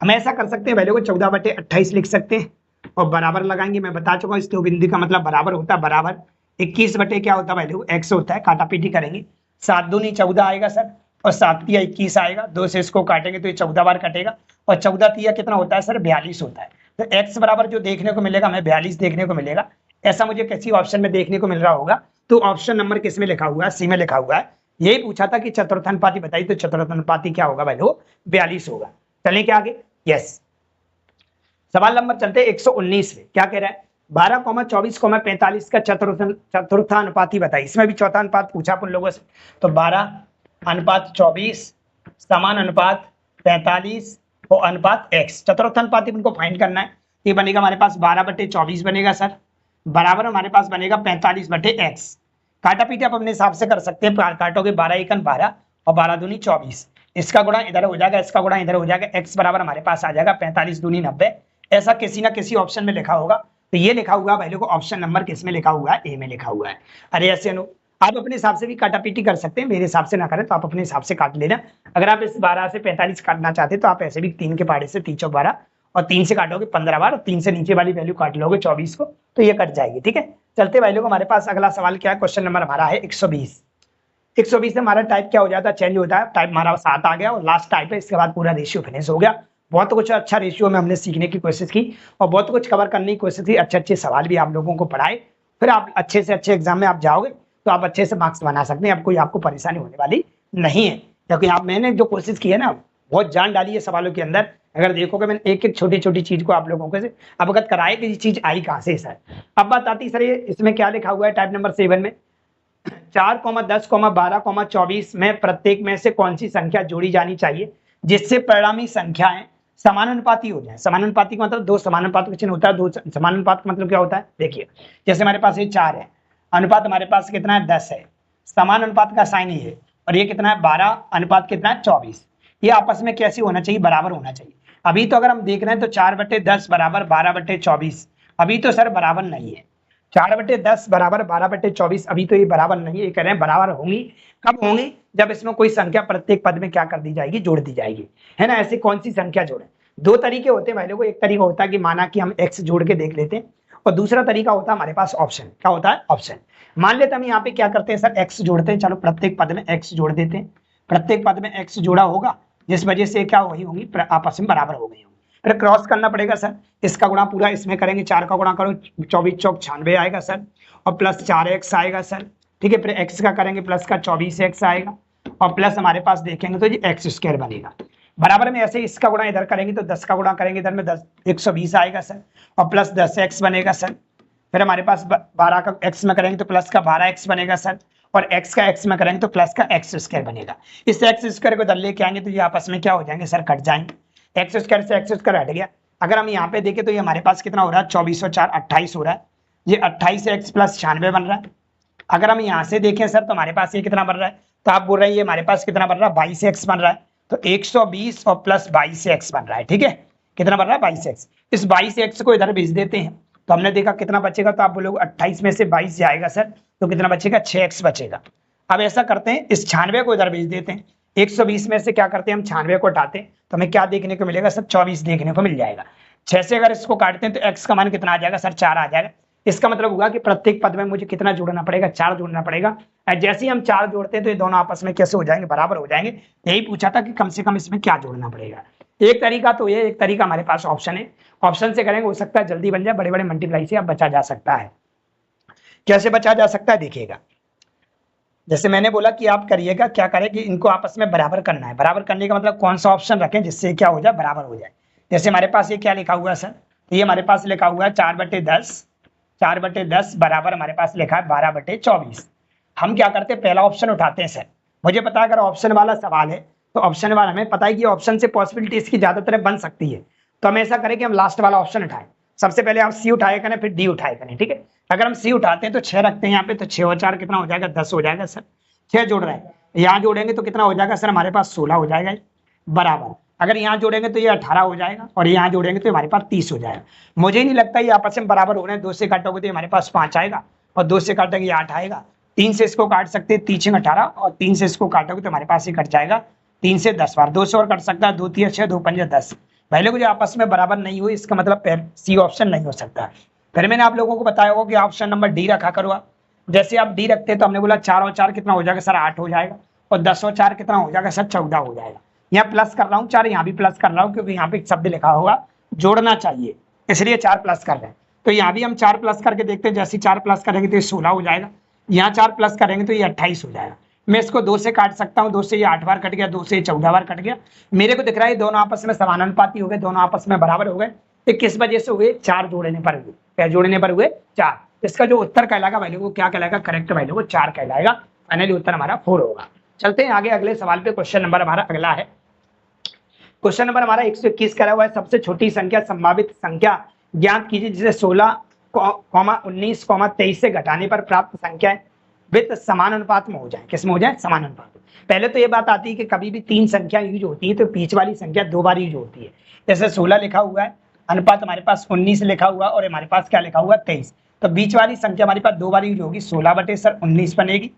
हम ऐसा कर सकते हैं वैल्यू को 14/28 लिख सकते हैं, और बराबर लगाएंगे। मैं बता चुका हूँ इस दो बिंदु का मतलब बराबर होता है, बराबर 21 बटे क्या होता है वैल्यू, x होता है। काटा पीटी करेंगे, 7 दूनी 14 आएगा सर, और 7 तिया 21 आएगा। 2 से इसको काटेंगे तो ये 14 बार कटेगा, और 14 तिया कितना होता है सर, 42 होता है। तो x बराबर जो देखने को मिलेगा हमें 42 देखने को मिलेगा। ऐसा मुझे किसी ऑप्शन में देखने को मिल रहा होगा, तो ऑप्शन नंबर किस में लिखा हुआ है, सी में लिखा हुआ है। यही पूछा था कि चतुर्थानुपाती बताइए, तो चतुर्थानुपाती क्या होगा भाई, 42 होगा। चलें क्या आगे, यस। सवाल नंबर चलते 119 में। क्या कह रहा है, 12,24,45 का चतुर्थानुपाती बताइए। इसमें भी चौथा अनुपात पूछा अपन लोगों से, तो 12/24 समान अनुपात 45 और अनुपात x। चतुर्थानुपाती उनको फाइंड करना है। ये बनेगा हमारे पास 12/24 बनेगा सर, बराबर हमारे पास बनेगा 45/x। काटा पीटा आप अपने हिसाब से कर सकते हैं, काटोगे 12 एकन 12 और 12 दूनी 24, इसका गुणा इधर हो जाएगा, इसका गुणा इधर हो जाएगा। x बराबर हमारे पास आ जाएगा 45 दूनी 90, ऐसा किसी ना किसी ऑप्शन में लिखा होगा। तो ये लिखा हुआ भाई लोगों ऑप्शन नंबर किस में लिखा हुआ है, ए में लिखा हुआ है। अरे ऐसे अनु आप अपने हिसाब से भी काटापीटी कर सकते हैं, मेरे हिसाब से ना करें तो आप अपने हिसाब से काट लेना। अगर आप इस 12 से 45 काटना चाहते हैं तो आप ऐसे भी 3 के पहाड़े से 3 चौक 12 और 3 से काटोगे 15 बार, और 3 से नीचे वाली वैल्यू काट लोगे 24 को, तो ये कट जाएगी। ठीक है, चलते भाई लोग हमारे पास अगला सवाल क्या है, क्वेश्चन नंबर हमारा है 120। 120 से हमारा टाइप क्या हो जाता है, चेंज होता है, टाइप हमारा 7 आ गया और लास्ट टाइप है, इसके बाद पूरा रेशियो फिनिश हो गया। बहुत कुछ अच्छा रेशियो में हमने सीखने की कोशिश की और बहुत कुछ कवर करने की कोशिश की, अच्छे अच्छे सवाल भी आप लोगों को पढ़ाए, फिर आप अच्छे से अच्छे एग्जाम में आप जाओगे तो आप अच्छे से मार्क्स बना सकते हैं, अब कोई आपको परेशानी होने वाली नहीं है, क्योंकि आप मैंने जो कोशिश की है ना बहुत जान डाली है सवालों के अंदर। अगर देखोगे मैंने एक एक छोटी छोटी चीज को आप लोगों को से अवगत कराया कि ये चीज आई कहाँ से सर। अब बात आती सर ये इसमें क्या लिखा हुआ है टाइप नंबर 7 में, 4, 10, 12, 24 में प्रत्येक में से कौन सी संख्या जोड़ी जानी चाहिए जिससे परिणामी संख्याएं समानुपाती हो जाए। समानुपाती का मतलब दो समानुपात का चिन्ह होता है, दो समानुपात का मतलब क्या होता है, देखिए जैसे हमारे पास ये 4 है, अनुपात हमारे पास कितना है 10 है, समान अनुपात का साइन है, और ये कितना है 12, अनुपात कितना है 24, ये आपस में कैसे होना चाहिए, बराबर होना चाहिए। अभी तो अगर हम देख रहे हैं तो 4/10 बराबर 12/24, अभी तो सर बराबर नहीं है, 4/10 बराबर 12/24, अभी तो ये बराबर नहीं है, ये कह रहे हैं बराबर होंगी। कब होंगी, जब इसमें कोई संख्या प्रत्येक पद में क्या कर दी जाएगी, जोड़ दी जाएगी, है ना। ऐसी कौन सी संख्या जोड़े, दो तरीके होते हैं भाई लोगों, एक तरीका होता है कि माना कि हम x जोड़ के देख लेते हैं, और दूसरा तरीका होता है हमारे पास ऑप्शन, क्या होता है ऑप्शन। मान लेते हम यहाँ पे क्या करते हैं सर, x जोड़ते हैं, चलो प्रत्येक पद में x जोड़ देते हैं, प्रत्येक पद में x जोड़ा होगा जिस वजह से क्या वही होंगी आपस में बराबर हो गई होंगी। फिर क्रॉस करना पड़ेगा सर, इसका गुणा पूरा इसमें करेंगे, 4 का गुणा करो 24 चौक 96 आएगा सर, और प्लस 4x आएगा सर, ठीक है। फिर x का करेंगे प्लस का 24x आएगा, और प्लस हमारे पास देखेंगे तो ये x² बनेगा। बराबर में ऐसे इसका गुणा इधर करेंगे तो 10 का गुणा करेंगे इधर में 10 120 आएगा सर, और प्लस 10x बनेगा सर। फिर हमारे पास 12 का x में करेंगे तो प्लस का 12x बनेगा सर, और x का x में करेंगे तो प्लस का x² बनेगा। इस x² को इधर लेके आएंगे तो ये आपस में क्या हो जाएंगे सर, कट जाएंगे, x² से x² हट गया। अगर हम यहाँ पे देखें तो ये हमारे पास कितना हो रहा है, 24 और 4 28 हो रहा है, ये 28 से x प्लस 96 बन रहा है। अगर हम यहाँ से देखें सर तो हमारे पास ये कितना बन रहा है, तो आप बोल रहे हैं ये हमारे पास कितना बन रहा है, 22x बन रहा है, तो 120 और प्लस 22x बन रहा है, ठीक है। कितना बन रहा है 22x, इस 22x को इधर भेज देते हैं तो हमने देखा कितना बचेगा, तो आप बोलोगे 28 में से 22 जाएगा सर, तो कितना बचेगा 6x बचेगा। अब ऐसा करते हैं इस 96 को इधर भेज देते हैं, 120 में से क्या करते हैं हम 96 को हटाते हैं तो हमें क्या देखने को मिलेगा सर, 24 देखने को मिल जाएगा। 6 से अगर इसको काटते हैं तो x का मान कितना आ जाएगा सर, 4 आ जाएगा। इसका मतलब हुआ कि प्रत्येक पद में मुझे कितना जोड़ना पड़ेगा, 4 जोड़ना पड़ेगा। जैसे ही हम 4 जोड़ते हैं तो ये दोनों आपस में कैसे हो जाएंगे, बराबर हो जाएंगे। यही पूछा था कि कम से कम इसमें क्या जोड़ना पड़ेगा। एक तरीका तो ये, एक तरीका हमारे पास ऑप्शन है, ऑप्शन से करेंगे हो सकता है जल्दी बन जाए, बड़े बड़े मल्टीप्लाई से अब बचा जा सकता है। कैसे बचा जा सकता है देखिएगा, जैसे मैंने बोला कि आप करिएगा क्या करें कि इनको आपस में बराबर करना है। बराबर करने का मतलब कौन सा ऑप्शन रखें जिससे क्या हो जाए, बराबर हो जाए। जैसे हमारे पास ये क्या लिखा हुआ है सर, तो ये हमारे पास लिखा हुआ है 4/10 बराबर हमारे पास लिखा है 12/24। हम क्या करते हैं, पहला ऑप्शन उठाते हैं सर। मुझे पता है अगर ऑप्शन वाला सवाल है तो ऑप्शन वाला हमें पता है कि ऑप्शन से पॉसिबिलिटी इसकी ज्यादातर बन सकती है, तो हम ऐसा करें कि हम लास्ट वाला ऑप्शन उठाएं। सबसे पहले आप सी उठाए करें फिर डी उठाए करें, ठीक है। अगर हम सी उठाते हैं तो 6 रखते हैं यहाँ पे, तो 6 और 4 कितना हो जाएगा, 10 हो जाएगा सर। 6 जोड़ रहे हैं, यहाँ जोड़ेंगे तो कितना हो जाएगा सर, हमारे पास 16 हो जाएगा बराबर। अगर यहाँ जोड़ेंगे तो ये 18 हो जाएगा, और यहाँ जोड़ेंगे तो हमारे पास 30 हो जाएगा। मुझे नहीं लगता ये आपस में बराबर हो रहे हैं। 2 से काटोगे तो हमारे पास 5 आएगा, और 2 से काटेंगे 8 आएगा। 3 से इसको काट सकते हैं, 3 18, और 3 से इसको काटोगे तो हमारे पास ये कट जाएगा 3 से 10 बार। 2 से और कट सकता है, 2 3 6 2 5 10। पहले को जो आपस में बराबर नहीं हुई इसका मतलब सी ऑप्शन नहीं हो सकता। फिर मैंने आप लोगों को बताया होगा कि ऑप्शन नंबर डी रखा करो आप। जैसे आप डी रखते हैं तो हमने बोला 4 और 4 कितना हो जाएगा सर, 8 हो जाएगा, और 10 और 4 कितना हो जाएगा सर, 14 हो जाएगा। यहाँ प्लस कर रहा हूँ 4, यहाँ भी प्लस कर रहा हूँ क्योंकि यहाँ पे एक शब्द लिखा होगा जोड़ना चाहिए, इसलिए 4 प्लस कर रहे हैं। तो यहाँ भी हम 4 प्लस करके देखते हैं, जैसे 4 प्लस करेंगे तो ये 16 हो जाएगा, यहाँ 4 प्लस करेंगे तो ये 28 हो जाएगा। मैं इसको 2 से काट सकता हूँ, 2 से ये 8 बार कट गया, 2 से 14 बार कट गया। मेरे को दिख रहा है दोनों आपस में समानुपाती हो गए, दोनों आपस में बराबर हो गए। ये किस वजह से हुए, 4 जोड़ने पर हुए। क्या जोड़ने पर हुए, 4। इसका जो उत्तर कहलाएगा भाई लोगों, क्या कहलाएगा, करेक्ट भाई लोगों 4 कहलाएगा। फाइनली उत्तर हमारा 4 होगा। चलते हैं आगे अगले सवाल पे। क्वेश्चन नंबर हमारा अगला है, क्वेश्चन नंबर हमारा 121 करा हुआ है। सबसे छोटी संख्या संभावित संख्या ज्ञात कीजिए जिसे 16, 19, 23 से घटाने पर प्राप्त संख्या वित्त समान अनुपात में हो जाए। किस में हो जाए, समान अनुपात। पहले तो ये बात आती है कि कभी भी 3 संख्या यूज होती है तो बीच वाली संख्या 2 बार यूज होती है। जैसे 16 लिखा हुआ है अनुपात हमारे पास 19 लिखा हुआ और हमारे पास क्या लिखा हुआ 23। तो बीच वाली संख्या हमारे पास दो बारी जो होगी 16/19 बनेगी,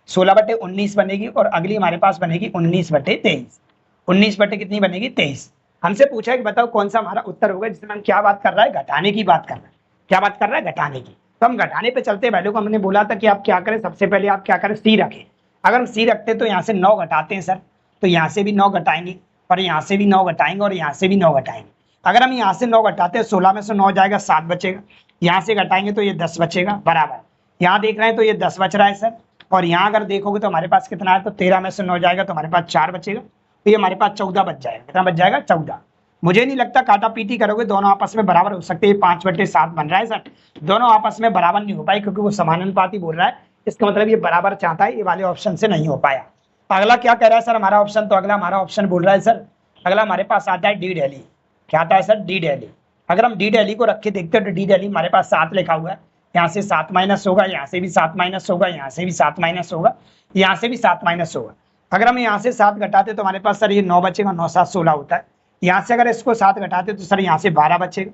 16/19 बनेगी और अगली हमारे पास बनेगी 19/23। 19 बटे कितनी बनेगी 23। हमसे पूछा है कि बताओ कौन सा हमारा उत्तर होगा, जिसमें हम क्या बात कर रहा है, घटाने की बात कर रहा है। क्या बात कर रहा है, घटाने की। तो हम घटाने पे चलते वैल्यू को हमने बोला था कि आप क्या करें, सबसे पहले आप क्या करें, सी रखें। अगर हम सी रखते तो यहाँ से 9 घटाते हैं सर, तो यहाँ से भी 9 घटाएंगे और यहाँ से भी 9 घटाएंगे और यहाँ से भी 9 घटाएंगे। अगर हम यहाँ से 9 घटाते हैं 16 में से 9 जाएगा 7 बचेगा, यहाँ से घटाएंगे तो ये 10 बचेगा बराबर। यहाँ देख रहे हैं तो ये 10 बच रहा है सर, और यहाँ अगर देखोगे तो हमारे पास कितना है, तो 13 में से 9 जाएगा तो हमारे पास 4 बचेगा, तो ये हमारे पास 14 बच जाएगा। कितना बच जाएगा 14। मुझे नहीं लगता काटा पीटी करोगे दोनों आपस में बराबर हो सकते हैं। 5/7 बन रहा है सर, दोनों आपस में बराबर नहीं हो पाए क्योंकि वो समानुपाती बोल रहा है, इसका मतलब ये बराबर चाहता है, ये वाले ऑप्शन से नहीं हो पाया। अगला क्या कह रहा है सर हमारा ऑप्शन, तो अगला हमारा ऑप्शन बोल रहा है सर, अगला हमारे पास आता है डी दिल्ली। क्या आता है सर, डी दिल्ली। अगर हम डी दिल्ली को रख के देखते हैं तो डी दिल्ली हमारे पास 7 लिखा हुआ है, यहाँ से 7 माइनस होगा, यहाँ से भी 7 माइनस होगा, यहाँ से भी 7 माइनस होगा, यहाँ से भी 7 माइनस होगा। अगर हम यहाँ से 7 घटाते तो हमारे पास सर ये 9 बचेगा, 9 7 16 होता है। यहाँ से अगर इसको 7 घटाते तो सर यहाँ से 12 बचेगा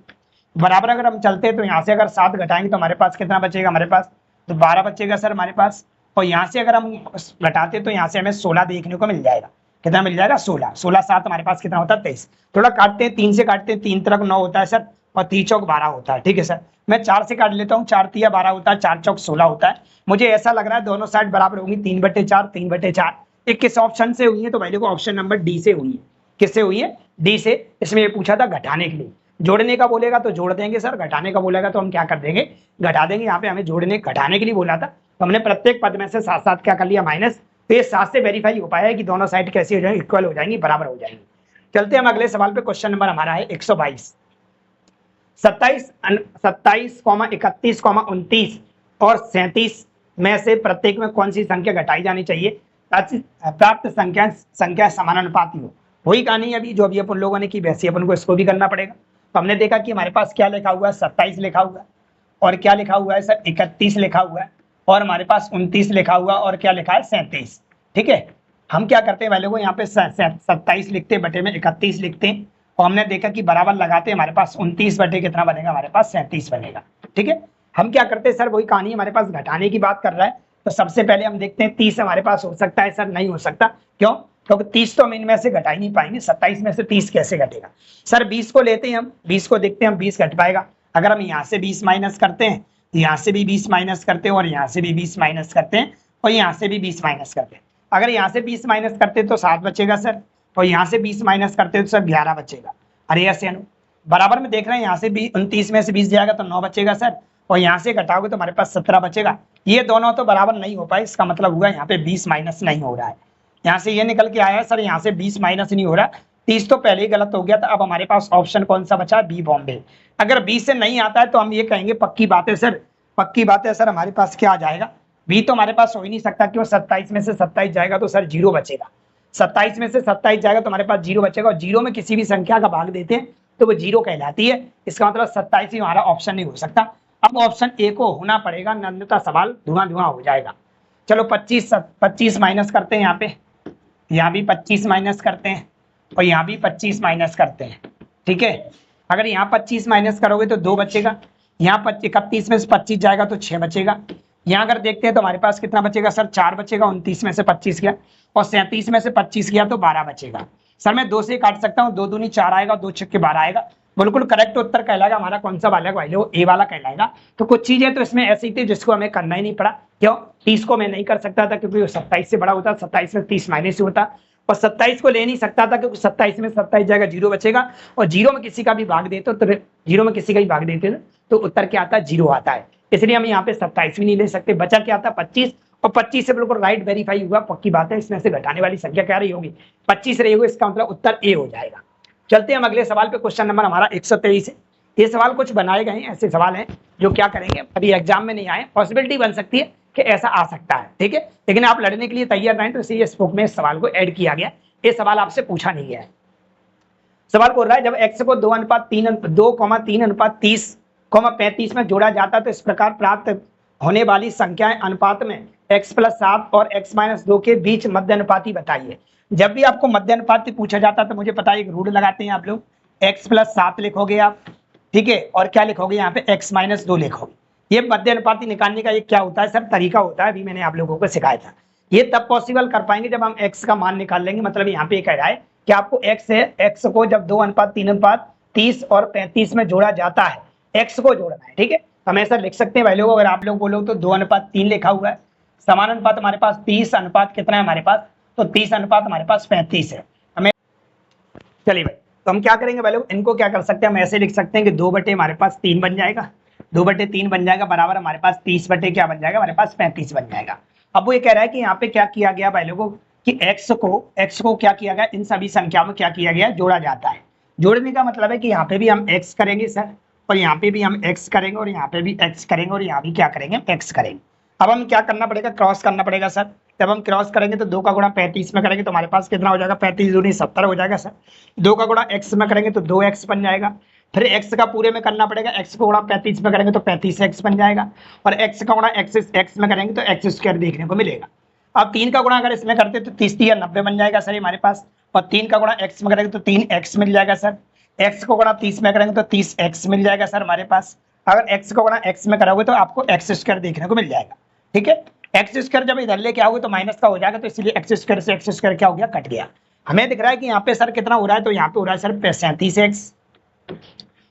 बराबर। अगर हम चलते हैं तो यहाँ से अगर 7 घटाएंगे तो हमारे पास कितना बचेगा, हमारे पास तो 12 बचेगा सर हमारे पास। और यहाँ से अगर हम घटाते तो यहाँ से हमें 16 देखने को मिल जाएगा। कितना मिल जाएगा 16, 16 7 हमारे पास कितना होता है 23। थोड़ा काटते हैं, 3 से काटते हैं, 3 तरफ 9 होता है सर और 3 चौक 12 होता है। ठीक है सर, मैं 4 से काट लेता हूँ, 4 तिया 12 होता है, 4 चौक 16 होता है। मुझे ऐसा लग रहा है दोनों साइड बराबर होंगी, 3/4 3/4। ये किस ऑप्शन से हुई है, तो वैल्यू को ऑप्शन नंबर डी से हुई है। किससे हुई है, डी से। इसमें ये पूछा था घटाने के लिए, जोड़ने का बोलेगा तो जोड़ देंगे सर, घटाने का बोलेगा तो हम क्या कर देंगे, घटा देंगे। यहाँ पे हमें जोड़ने घटाने के लिए बोला था तो हमने प्रत्येक पद में से 7 क्या कर लिया माइनस। तो ये 7 से वेरीफाई हो पाया है कि दोनों साइड कैसी हो जाएंगी, इक्वल हो जाएंगी, बराबर हो जाएंगी। चलते हम अगले सवाल पे। क्वेश्चन नंबर हमारा है 122। 27, 27, 31, 29 और 37 में से प्रत्येक में कौन सी संख्या घटाई जानी चाहिए ताकि प्राप्त संख्या समानुपाती हो। वही कहानी अभी जो अभी अपन लोगों ने की वैसे अपन को इसको भी करना पड़ेगा। तो हमने देखा कि हमारे पास क्या लिखा हुआ है, 27 लिखा हुआ है, और क्या लिखा हुआ है सर 31 लिखा हुआ है, और हमारे पास 29 लिखा हुआ, और क्या लिखा है 37। ठीक है, हम क्या करते हैं वैल्यू को यहाँ पे 27 लिखते बटे में 31 लिखते हैं, और हमने देखा कि बराबर लगाते हमारे पास 29 बटे कितना बनेगा, हमारे पास 37 बनेगा। ठीक है, हम क्या करते हैं सर, वही कहानी हमारे पास घटाने की बात कर रहा है। तो सबसे पहले हम देखते हैं 30 हमारे पास हो सकता है सर, नहीं हो सकता। क्यों, क्योंकि 30 तो हम इनमें से घटा ही नहीं पाएंगे। 27 में से 30 कैसे घटेगा सर। 20 को लेते हैं हम, 20 को देखते हैं हम, 20 घट पाएगा। अगर हम यहाँ से 20 माइनस करते हैं, यहाँ से भी 20 माइनस करते हैं, और यहाँ से भी 20 माइनस करते हैं, और यहाँ से भी 20 माइनस करते हैं। अगर यहाँ से 20 माइनस करते हैं तो 7 बचेगा सर, और यहाँ से 20 माइनस करते हैं तो सर 11 बचेगा। अरे ऐसे बराबर में देख रहे हैं, यहाँ से 29 में से 20 जाएगा तो 9 बचेगा सर, और यहाँ से घटाओगे तो हमारे पास 17 बचेगा। ये दोनों तो बराबर नहीं हो पाए, इसका मतलब हुआ यहाँ पे 20 माइनस नहीं हो रहा है। यहाँ से ये निकल के आया है सर, यहाँ से 20 माइनस नहीं हो रहा, 30 तो पहले ही गलत हो गया था। अब हमारे पास ऑप्शन कौन सा बचा है, बी बॉम्बे। अगर 20 से नहीं आता है तो हम ये कहेंगे पक्की बात है सर, पक्की बात है सर, हमारे पास क्या आ जाएगा, बी तो हमारे पास हो ही नहीं सकता। क्यों, 27 में से 27 जाएगा तो सर 0 बचेगा। 27 में से 27 जाएगा तो हमारे पास 0 बचेगा, और 0 में किसी भी संख्या का भाग देते हैं तो वो 0 कहलाती है। इसका मतलब 27 ही हमारा ऑप्शन नहीं हो सकता। अब ऑप्शन ए को होना पड़ेगा, अन्यथा सवाल धुआं धुआं हो जाएगा। चलो 25 माइनस करते हैं, यहाँ भी 25 माइनस करते हैं, और यहाँ भी 25 माइनस करते हैं। ठीक है, अगर यहाँ 25 माइनस करोगे तो 2 बचेगा, यहाँ 31 में से 25 जाएगा तो 6 बचेगा। यहाँ अगर देखते हैं तो हमारे पास कितना बचेगा सर, 4 बचेगा। 29 में से 25 गया, और 37 में से 25 गया तो 12 बचेगा। सर मैं 2 से काट सकता हूँ, 2 दूनी 4 आएगा, 2 छक्के 12 आएगा। बिल्कुल करेक्ट उत्तर कहलाएगा हमारा कौन सा वाला, ए वाला कहलाएगा। तो कुछ चीजें तो इसमें ऐसी थी जिसको हमें करना ही नहीं पड़ा। क्यों, 30 को मैं नहीं कर सकता था क्योंकि वो 27 से बड़ा होता, 27 में 30 माइनस ही होता, और 27 को ले नहीं सकता था क्योंकि 27 में 27 जाएगा 0 बचेगा, और 0 में किसी का भी भाग देते तो 0 में किसी का भी भाग देते तो उत्तर क्या आता है, 0 आता है। इसलिए हम यहाँ पे 27 भी नहीं ले सकते। बचा क्या आता है 25, और 25 से बिल्कुल राइट वेरीफाई हुआ, पक्की बात है। इसमें से घटाने वाली संख्या क्या रही होगी, 25 रही होगी, इसका मतलब उत्तर ए हो जाएगा। चलते हैं हम अगले सवाल पे। क्वेश्चन नंबर हमारा 123 है। ये सवाल कुछ बनाए गए हैं, ऐसे सवाल हैं जो क्या करेंगे, अभी एग्जाम में नहीं आए, पॉसिबिलिटी बन सकती है कि ऐसा आ सकता है। ठीक है, लेकिन आप लड़ने के लिए तैयार रहें, तो इसलिए इस बुक में इस सवाल को ऐड किया गया। ये सवाल आपसे पूछा नहीं गया है। सवाल बोल रहा है जब x को 2:3:30, 35 में जोड़ा जाता है तो इस प्रकार प्राप्त होने वाली संख्याएं अनुपात में x+7 और x-2 के बीच मध्य अनुपाती बताइए। जब भी आपको मध्य अनुपाती पूछा जाता है तो मुझे पता है एक रूल लगाते हैं आप लोग, x+7 लिखोगे आप, ठीक है, और क्या लिखोगे यहाँ पे x माइनस 2 लिखोगे। ये मध्य अनुपाती निकालने का ये क्या होता है सर, तरीका होता है, अभी मैंने आप लोगों को सिखाया था। ये तब पॉसिबल कर पाएंगे जब हम x का मान निकाल लेंगे। मतलब यहाँ पे कह रहा है कि आपको x है, x को जब 2:3:30 और 35 में जोड़ा जाता है, x को जोड़ना है, ठीक है। हम ऐसा लिख सकते हैं भाई लोगों, अगर आप लोग बोलो तो 2:3 लिखा हुआ है, समानुपात हमारे पास 30 अनुपात कितना है हमारे पास, तो 30 अनुपात हमारे पास 35 है। हमें चलिए भाई, तो हम क्या करेंगे भाई लोग, इनको क्या कर सकते हैं, हम ऐसे लिख सकते हैं कि 2 बटे हमारे पास 3 बन जाएगा, 2/3 बन जाएगा, बराबर हमारे पास 30 बटे क्या बन जाएगा, हमारे पास 35 बन जाएगा। अब वो ये कह रहा है कि यहाँ पे क्या किया गया भाई लोगों कि x को क्या किया गया, इन सभी संख्याओं में क्या किया गया, जोड़ा जाता है। जोड़ने का मतलब है कि यहाँ पे भी हम x करेंगे सर, और यहाँ पे भी हम x करेंगे, और यहाँ पे भी x करेंगे, और यहाँ भी क्या करेंगे, x करेंगे। अब हम क्या करना पड़ेगा, क्रॉस करना पड़ेगा सर। जब हम क्रॉस करेंगे तो 2 का गुणा 35 में करेंगे तो हमारे पास कितना हो जाएगा, 35 दूनी 70 हो जाएगा सर। 2 का गुणा x में करेंगे तो 2x बन जाएगा। फिर x का पूरे में करना पड़ेगा, x को गुणा 35 में करेंगे तो 35x बन जाएगा, और x का गुणा x में करेंगे तो x² देखने को मिलेगा। अब 3 का गुणा अगर इसमें करते तो 30 या 90 बन जाएगा सर हमारे पास, और 3 का गुणा x में करेंगे तो 3x मिल जाएगा सर। x को गुणा 30 में करेंगे तो 30x मिल जाएगा सर हमारे पास। अगर x को गुणा x में करोगे तो आपको x² देखने को मिल जाएगा, ठीक है। x² जब इधर लेके आओगे तो माइनस का हो जाएगा, तो इसलिए x² से x² क्या हो गया, कट गया। हमें दिख रहा है कि यहाँ पे सर कितना हो रहा है, तो यहाँ पे हो रहा है सर 37x,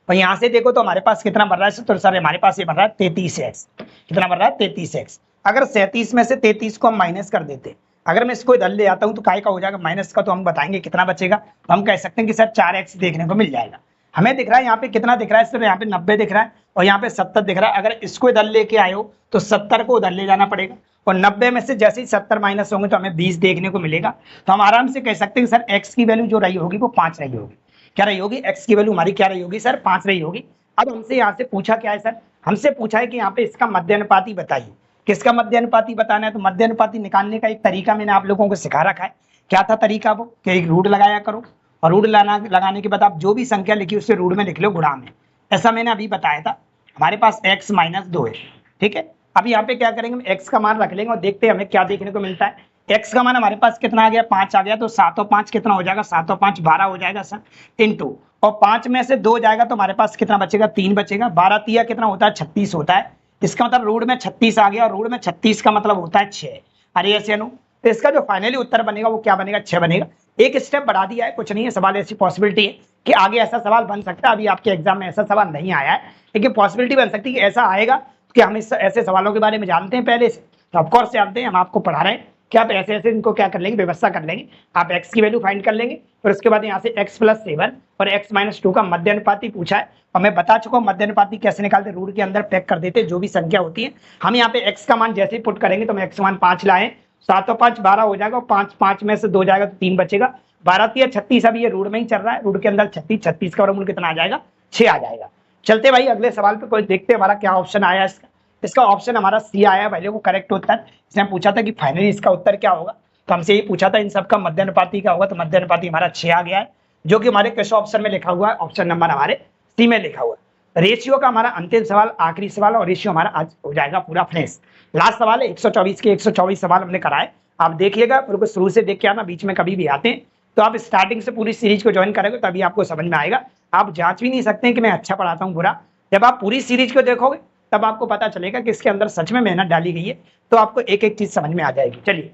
और यहाँ से देखो तो हमारे पास कितना बन रहा है, तो सर हमारे पास ये बन रहा है 33x। कितना बन रहा है, 33x। अगर 37 में से 33 को हम माइनस कर देते, अगर मैं इसको इधर ले आता हूँ तो काय का हो जाएगा, माइनस का, तो हम बताएंगे कितना बचेगा। तो हम कह सकते हैं कि सर 4x देखने को मिल जाएगा। हमें दिख रहा है यहाँ पे कितना दिख रहा है सर, यहाँ पे 90 दिख रहा है, और यहाँ पे 70 दिख रहा है। अगर इसको इधर लेके आए हो तो 70 को उधर ले जाना पड़ेगा, और 90 में से जैसे ही 70 माइनस होंगे तो हमें 20 देखने को मिलेगा। तो हम आराम से कह सकते हैं कि सर x की वैल्यू जो रही होगी वो 5 रही होगी। क्या रही होगी, x की वैल्यू हमारी क्या रही होगी सर, 5 रही होगी। अब हमसे यहाँ से पूछा क्या है सर, हमसे पूछा है कि यहाँ पे इसका मध्य अनुपाती बताइए। किसका मध्य अनुपाती बताना है, तो मध्य अनुपाती निकालने का एक तरीका मैंने आप लोगों को सिखा रखा है। क्या था तरीका वो, कि एक रूट लगाया करो, और रूट लगाने के बाद आप जो भी संख्या लिखी उसे रूट में लिख लो गुणा में। ऐसा मैंने अभी बताया था। हमारे पास x माइनस 2 है, ठीक है। अब यहाँ पे क्या करेंगे, हम x का मान रख लेंगे और देखते हैं हमें क्या देखने को मिलता है। x का मान हमारे पास कितना आ गया, 5 आ गया, तो 7 और 5 कितना हो जाएगा, 7 और 5 12 हो जाएगा सर, इंटू, और 5 में से 2 जाएगा तो हमारे पास कितना बचेगा, 3 बचेगा। 12 तिया कितना होता है, 36 होता है। इसका मतलब रूट में 36 आ गया, और रूट में 36 का मतलब होता है 6। अरे ऐसे अनु, तो इसका जो फाइनली उत्तर बनेगा वो क्या बनेगा, 6 बनेगा। एक स्टेप बढ़ा दिया है, कुछ नहीं है सवाल, ऐसी पॉसिबिलिटी है कि आगे ऐसा सवाल बन सकता है। अभी आपके एग्जाम में ऐसा सवाल नहीं आया है, लेकिन पॉसिबिलिटी बन सकती है कि ऐसा आएगा, कि हम इस ऐसे सवालों के बारे में जानते हैं पहले से, तो ऑफकोर्स जानते हैं, हम आपको पढ़ा रहे हैं कि आप ऐसे ऐसे इनको क्या कर लेंगे, व्यवस्था कर लेंगे। आप x की वैल्यू फाइंड कर लेंगे, फिर उसके बाद यहाँ से x + 7 और x - 2 का मध्य अनुपाती पूछा है, और मैं बता चुका हूँ मध्य अनुपाती कैसे निकालते, रूट के अंदर पैक कर देते जो भी संख्या होती है। हम यहाँ पे x का मान जैसे ही पुट करेंगे तो हम x मान 5 लाए, 7 और 5 12 हो जाएगा, और 5 में से 2 जाएगा तो 3 बचेगा। 12 तिया 36, अभी ये रूट में ही चल रहा है, रूट के अंदर 36 का वर्गमूल कितना आ जाएगा, 6 आ जाएगा। चलते भाई अगले सवाल पे, कोई देखते हमारा क्या ऑप्शन आया इसका। इसका ऑप्शन हमारा सी आया भाई, वो करेक्ट उत्तर। इसने पूछा था कि फाइनली इसका उत्तर क्या होगा, तो हमसे यही पूछा था इन सबका मध्य अनुपाती क्या होगा, तो मध्य अनुपाती हमारा 6 आ गया है, जो कि हमारे क्वेश्चन ऑप्शन में लिखा हुआ है, ऑप्शन नंबर हमारे सी में लिखा हुआ है। रेशियो का हमारा अंतिम सवाल, आखिरी सवाल, और रेशियो हमारा आज हो जाएगा पूरा फिनिश। लास्ट सवाल है 124 के 124 सवाल हमने कराए, आप देखिएगा, बिल्कुल शुरू से देख के आना, बीच में कभी भी आते हैं तो आप स्टार्टिंग से पूरी सीरीज को ज्वाइन करेंगे तभी आपको समझ में आएगा। आप जांच भी नहीं सकते हैं कि मैं अच्छा पढ़ाता हूँ बुरा, जब आप पूरी सीरीज को देखोगे तब आपको पता चलेगा कि इसके अंदर सच में मेहनत डाली गई है, तो आपको एक एक चीज समझ में आ जाएगी। चलिए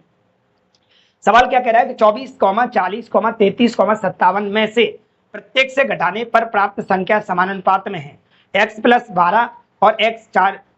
सवाल क्या कह रहा है कि 24, 40, 33, 57 में से प्रत्येक से घटाने पर प्राप्त संख्या समानुपात में है। x + 12 और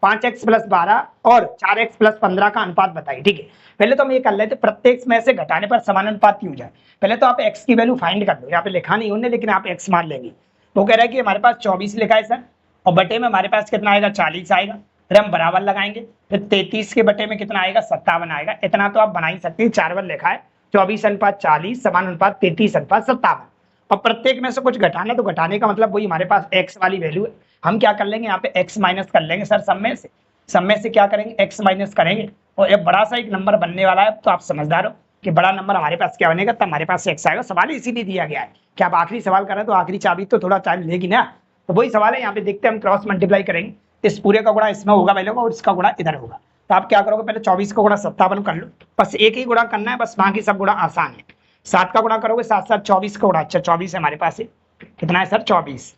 5x + 12 और 4x + 15 का अनुपात बताइए। ठीक है, पहले तो हम ये कर लेते, प्रत्येक में से घटाने पर समानुपात क्यों जाए। पहले तो आप x की वैल्यू फाइंड कर लो, यहाँ पे लिखा नहीं उन्होंने, लेकिन आप x मान लेंगे। वो कह रहा है कि हमारे पास 24 लिखा है सर, और बटे में हमारे पास कितना आएगा, 40 आएगा। फिर हम बराबर लगाएंगे, फिर 33 के बटे में कितना आएगा, 57 आएगा। इतना तो आप बना ही सकते हैं, 4 बार लिखा है, 24:40 समानुपात 33:57। और प्रत्येक में से कुछ घटाना, तो घटाने का मतलब वही हमारे पास x वाली वैल्यू है। हम क्या कर लेंगे, यहाँ पे x माइनस कर लेंगे सर, सब में से क्या करेंगे, x माइनस करेंगे, और एक बड़ा सा एक नंबर बनने वाला है। तो आप समझदार हो कि बड़ा नंबर हमारे पास क्या बनेगा, तब हमारे पास x आएगा। सवाल इसीलिए दिया गया है कि आप आखिरी सवाल कर रहे हैं, तो आखिरी चाबी तो थोड़ा टाइम लेगी ना, तो वही सवाल है। यहाँ पे देखते हैं, हम क्रॉस मल्टीप्लाई करेंगे, इस पूरे का गुणा इसमें होगा पहले, और इसका गुणा इधर होगा। तो आप क्या करोगे, पहले 24 का गुणा 57 कर लो, बस एक ही गुणा करना है, बस बाकी सब गुणा आसान है। 7 का गुणा करोगे 7 7 24 का गुणा, अच्छा 24 है हमारे पास, कितना है सर, 24।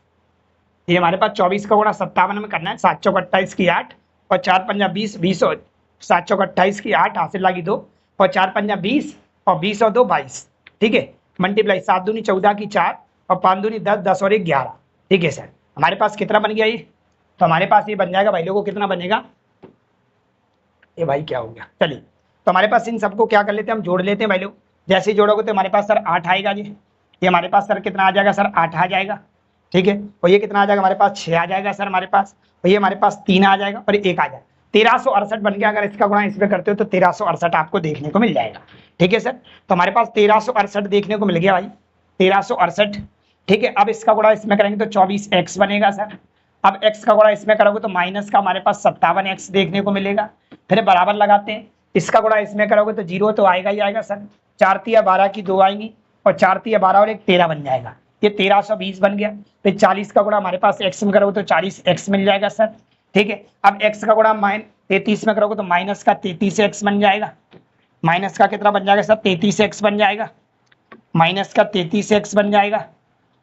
ये हमारे पास 24 का गुणा 57 में करना है, 7 चौक 28 की 8 और 4 पंजा 20, 20 और 7 चौक 28 की 8 हासिल लगी 2 और 4 पंजा 20 और 20 और 2 22, ठीक है, मल्टीप्लाई 7 दूनी 14 की 4 और 5 दूनी 10, 10 और 1 11, ठीक है सर। हमारे पास कितना बन गया ये, तो हमारे पास ये बन जाएगा भाई लोगों, कितना बनेगा ये भाई क्या हो गया, चलिए तो हमारे पास इन सबको क्या कर लेते हैं, हम जोड़ लेते हैं भाई लोग। जैसे ही जोड़ोगे तो हमारे पास सर 8 आएगा जी, ये हमारे पास सर कितना आ जाएगा सर 8 आ जाएगा, ठीक है, और ये कितना आ जाएगा हमारे पास 6 आ जाएगा सर हमारे पास, और ये हमारे पास 3 आ जाएगा और 1 आ जाएगा, 1368 बन गया। अगर इसका गुणा इसमें करते हो तो 1368 आपको देखने को मिल जाएगा, ठीक है सर। तो हमारे पास 1368 देखने को मिल गया भाई, 1368, ठीक है। अब इसका गुणा इसमें करेंगे तो 24x बनेगा सर। अब x का गुणा इसमें करोगे तो माइनस का हमारे पास 57x देखने को मिलेगा। फिर बराबर लगाते हैं, इसका गुणा इसमें करोगे तो 0 तो आएगा ही आएगा सर, 4 तिया 12 की 2 आएंगी और 4 तिया 12 और 1 13 बन जाएगा, ये 1320 बन गया। फिर 40 का गुणा हमारे पास x में करोगे तो 40x मिल जाएगा सर, ठीक है। अब x का गुणा 33 में करोगे तो माइनस का 33x बन जाएगा, माइनस का कितना बन जाएगा सर 33x बन जाएगा, माइनस का 33x बन जाएगा।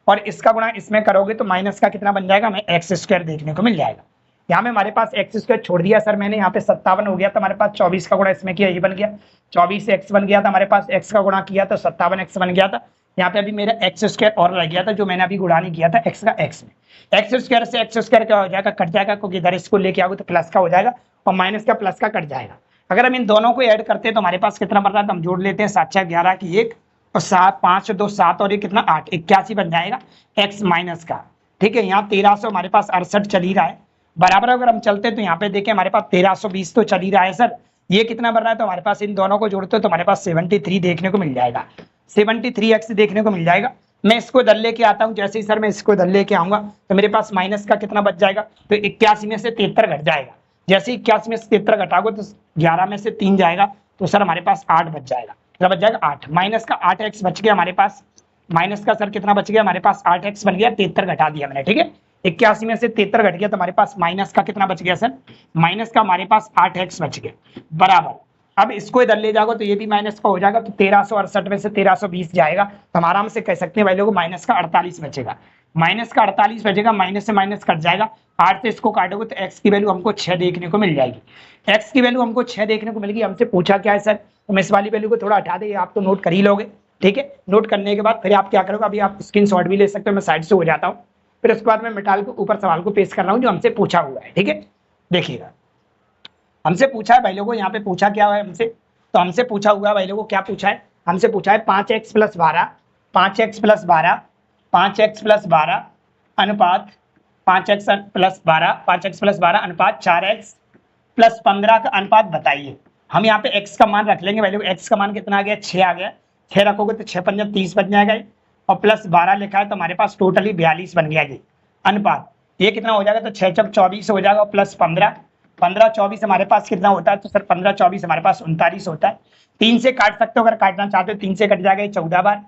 और इसका गुणा इसमें करोगे तो माइनस का कितना बन जाएगा, हमें एक्स स्क्वायर देखने को मिल जाएगा। यहाँ में हमारे पास एक्स स्क्वायर छोड़ दिया सर मैंने, यहाँ पे 57 हो गया था हमारे पास, 24 का गुणा इसमें किया ये बन गया, 24x बन गया था हमारे पास, x का गुणा किया तो 57x बन गया था। यहाँ पे अभी मेरा एक्स स्क्वायर और रह गया था जो मैंने अभी गुणा नहीं किया था x का x में। एक्स स्क्वायर से एक्स स्क्वायर क्या हो जाएगा, कट जाएगा, क्योंकि इधर इसको लेके आओगे तो प्लस का हो जाएगा और माइनस का प्लस का कट जाएगा। अगर हम इन दोनों को ऐड करते हैं तो हमारे पास कितना बन रहा है, तो हम जोड़ लेते हैं, 7 6 11 की 1 और 7 5 2 7 और ये कितना 8, 81 बन जाएगा x माइनस का, ठीक है। यहाँ 1300 हमारे पास 68 चल ही रहा है, बराबर अगर हम चलते हैं तो यहाँ पे देखें हमारे पास 1320 तो चल ही रहा है सर। ये कितना बन रहा है, तो हमारे पास इन दोनों को जोड़ते हो तो हमारे पास 73 देखने को मिल जाएगा, 73x देखने को मिल जाएगा। मैं इसको इधर लेके आता हूँ, जैसे ही सर मैं इसको इधर लेके आऊंगा तो मेरे पास माइनस का कितना बच जाएगा, तो 81 में से 73 घट जाएगा। जैसे 81 में से 73 घटाओगे तो 11 में से 3 जाएगा, तो सर हमारे पास 8 बच जाएगा, बच जाएगा 8, माइनस का 8x बच गया हमारे पास, माइनस का सर कितना बच गया हमारे पास 8x बन गया, 73 घटा दिया मैंने, ठीक है। 81 में से 73 घट गया तो हमारे पास माइनस का कितना बच गया सर, माइनस का हमारे पास 8x बच गया, बराबर। अब इसको इधर ले जाओगे तो ये भी माइनस का हो जाएगा, तो 1368 में से 1320 जाएगा, तो हम आराम से कह सकते हैं भाई लोगों माइनस का 48 बचेगा, माइनस का 48 बचेगा, माइनस से माइनस कट जाएगा, 8 से इसको काटोगे तो x की वैल्यू हमको 6 देखने को मिल जाएगी, x की वैल्यू हमको 6 देखने को मिलेगी। हमसे पूछा क्या है सर, तो मैं इस वाली वैल्यू को थोड़ा हटा दे, आप तो नोट कर ही लोगे, ठीक है। नोट करने के बाद फिर आप क्या करोगे, अभी आप स्क्रीनशॉट भी ले सकते हो, मैं साइड से हो जाता हूँ, फिर उसके बाद मैं मिटाल के ऊपर सवाल को पेश कर रहा हूँ जो हमसे पूछा हुआ है, ठीक है। देखिएगा हमसे पूछा है भाई लोगों, यहाँ पे पूछा क्या है हमसे, तो हमसे पूछा हुआ है भाई लोगों, क्या पूछा है, हमसे पूछा है 5x + 12, 5x + 12, 5x + 12 अनुपात 5x + 12, 5x + 12 अनुपात 4x + 15 का अनुपात बताइए। हम यहाँ पे x का मान रख लेंगे भाई लोग, x का मान कितना आ गया, 6 आ गया, 6 रखोगे तो 6 पंजा 30 बन जाएगा और प्लस 12 लिखा है तो हमारे पास टोटली 42 बन गया जी अनुपात। ये कितना हो जाएगा, तो 6 × 24 हो जाएगा प्लस 15, 15 24 हमारे पास कितना होता है, तो सर 15 24 हमारे पास 39 होता है। 3 से काट सकते हो, अगर काटना चाहते हो 3 से कट जाएगा 14 बार,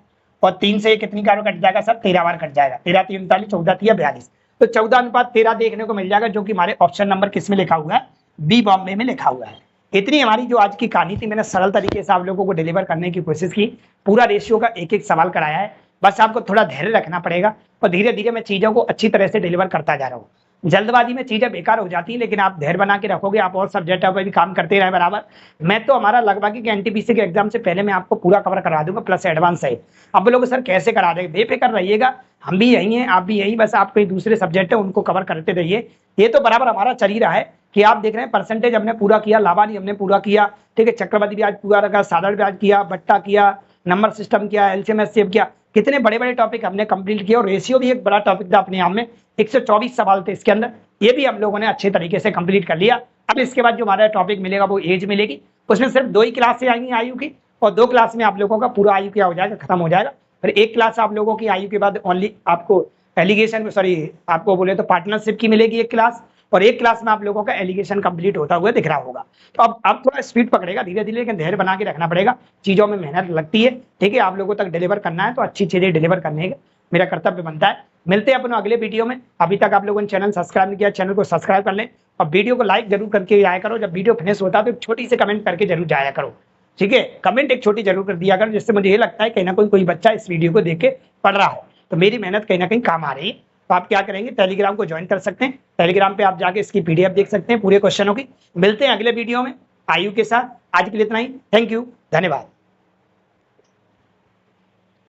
और 3 से कितनी बार कट जाएगा सर, 13 बार कट जाएगा, 13 3 39, 14 3 42, तो 14 अनुपात 13 देखने को मिल जाएगा, जो कि हमारे ऑप्शन नंबर किस में लिखा हुआ है, बी बॉम्बे में लिखा हुआ है। इतनी हमारी जो आज की कहानी थी, मैंने सरल तरीके से आप लोगों को डिलीवर करने की कोशिश की, पूरा रेशियो का एक एक सवाल कराया है, बस आपको थोड़ा धैर्य रखना पड़ेगा और धीरे धीरे मैं चीज़ों को अच्छी तरह से डिलीवर करता जा रहा हूँ। जल्दबाजी में चीज़ें बेकार हो जाती हैं, लेकिन आप धैर्य बना के रखोगे, आप और सब्जेक्ट पर भी काम करते रहे बराबर। मैं तो हमारा लगभग कि एनटीपीसी के एग्जाम से पहले मैं आपको पूरा कवर करा दूंगा, प्लस एडवांस सहित। अब लोग सर कैसे करा देंगे, बेफिक्र रहिएगा, हम भी यही हैं, आप भी यही, बस आप कोई दूसरे सब्जेक्ट है उनको कवर करते रहिए। ये तो बराबर हमारा चल ही रहा है कि आप देख रहे हैं परसेंटेज हमने पूरा किया, लाभानी हमने पूरा किया, ठीक है, चक्रवृद्धि ब्याज पूरा रखा, साधारण ब्याज किया, बट्टा किया, नंबर सिस्टम किया, एलसीएम एचसीएफ किया, कितने बड़े बड़े टॉपिक हमने कंप्लीट किया। और रेशियो भी एक बड़ा टॉपिक था अपने आप में, 124 सवाल थे इसके अंदर, ये भी हम लोगों ने अच्छे तरीके से कंप्लीट कर लिया। अब इसके बाद जो हमारा टॉपिक मिलेगा वो एज मिलेगी, उसमें सिर्फ 2 ही क्लासें आएंगी आयु की, और 2 क्लास में आप लोगों का पूरा आयु क्या हो जाएगा, खत्म हो जाएगा। फिर 1 क्लास आप लोगों की आयु के बाद ओनली आपको एलिगेशन, सॉरी आपको बोले तो पार्टनरशिप की मिलेगी 1 क्लास, और 1 क्लास में आप लोगों का एलिगेशन कंप्लीट होता हुआ दिख रहा होगा। तो अब थोड़ा स्पीड पकड़ेगा धीरे धीरे, लेकिन धैर्य बना के रखना पड़ेगा, चीज़ों में मेहनत लगती है, ठीक है। आप लोगों तक डिलीवर करना है तो अच्छी चीज़ें डिलीवर करने का मेरा कर्तव्य बनता है। मिलते हैं अपने अगले वीडियो में। अभी तक आप लोगों ने चैनल सब्सक्राइब नहीं किया, चैनल को सब्सक्राइब कर लें और वीडियो को लाइक जरूर करके जाया करो। जब वीडियो फिनिश होता है तो छोटी सी कमेंट करके जरूर जाया करो, ठीक है। कमेंट एक छोटी जरूर कर दिया करो, जिससे मुझे ये लगता है कहीं ना कोई बच्चा इस वीडियो को देख के पढ़ रहा है, तो मेरी मेहनत कहीं ना कहीं काम आ रही है। तो आप क्या करेंगे, टेलीग्राम को ज्वाइन कर सकते हैं। टेलीग्राम पे आप जाके इसकी पीडीएफ देख सकते हैं पूरे क्वेश्चनों की। मिलते हैं अगले वीडियो में आयु के साथ। आज के लिए इतना ही। थैंक यू, धन्यवाद।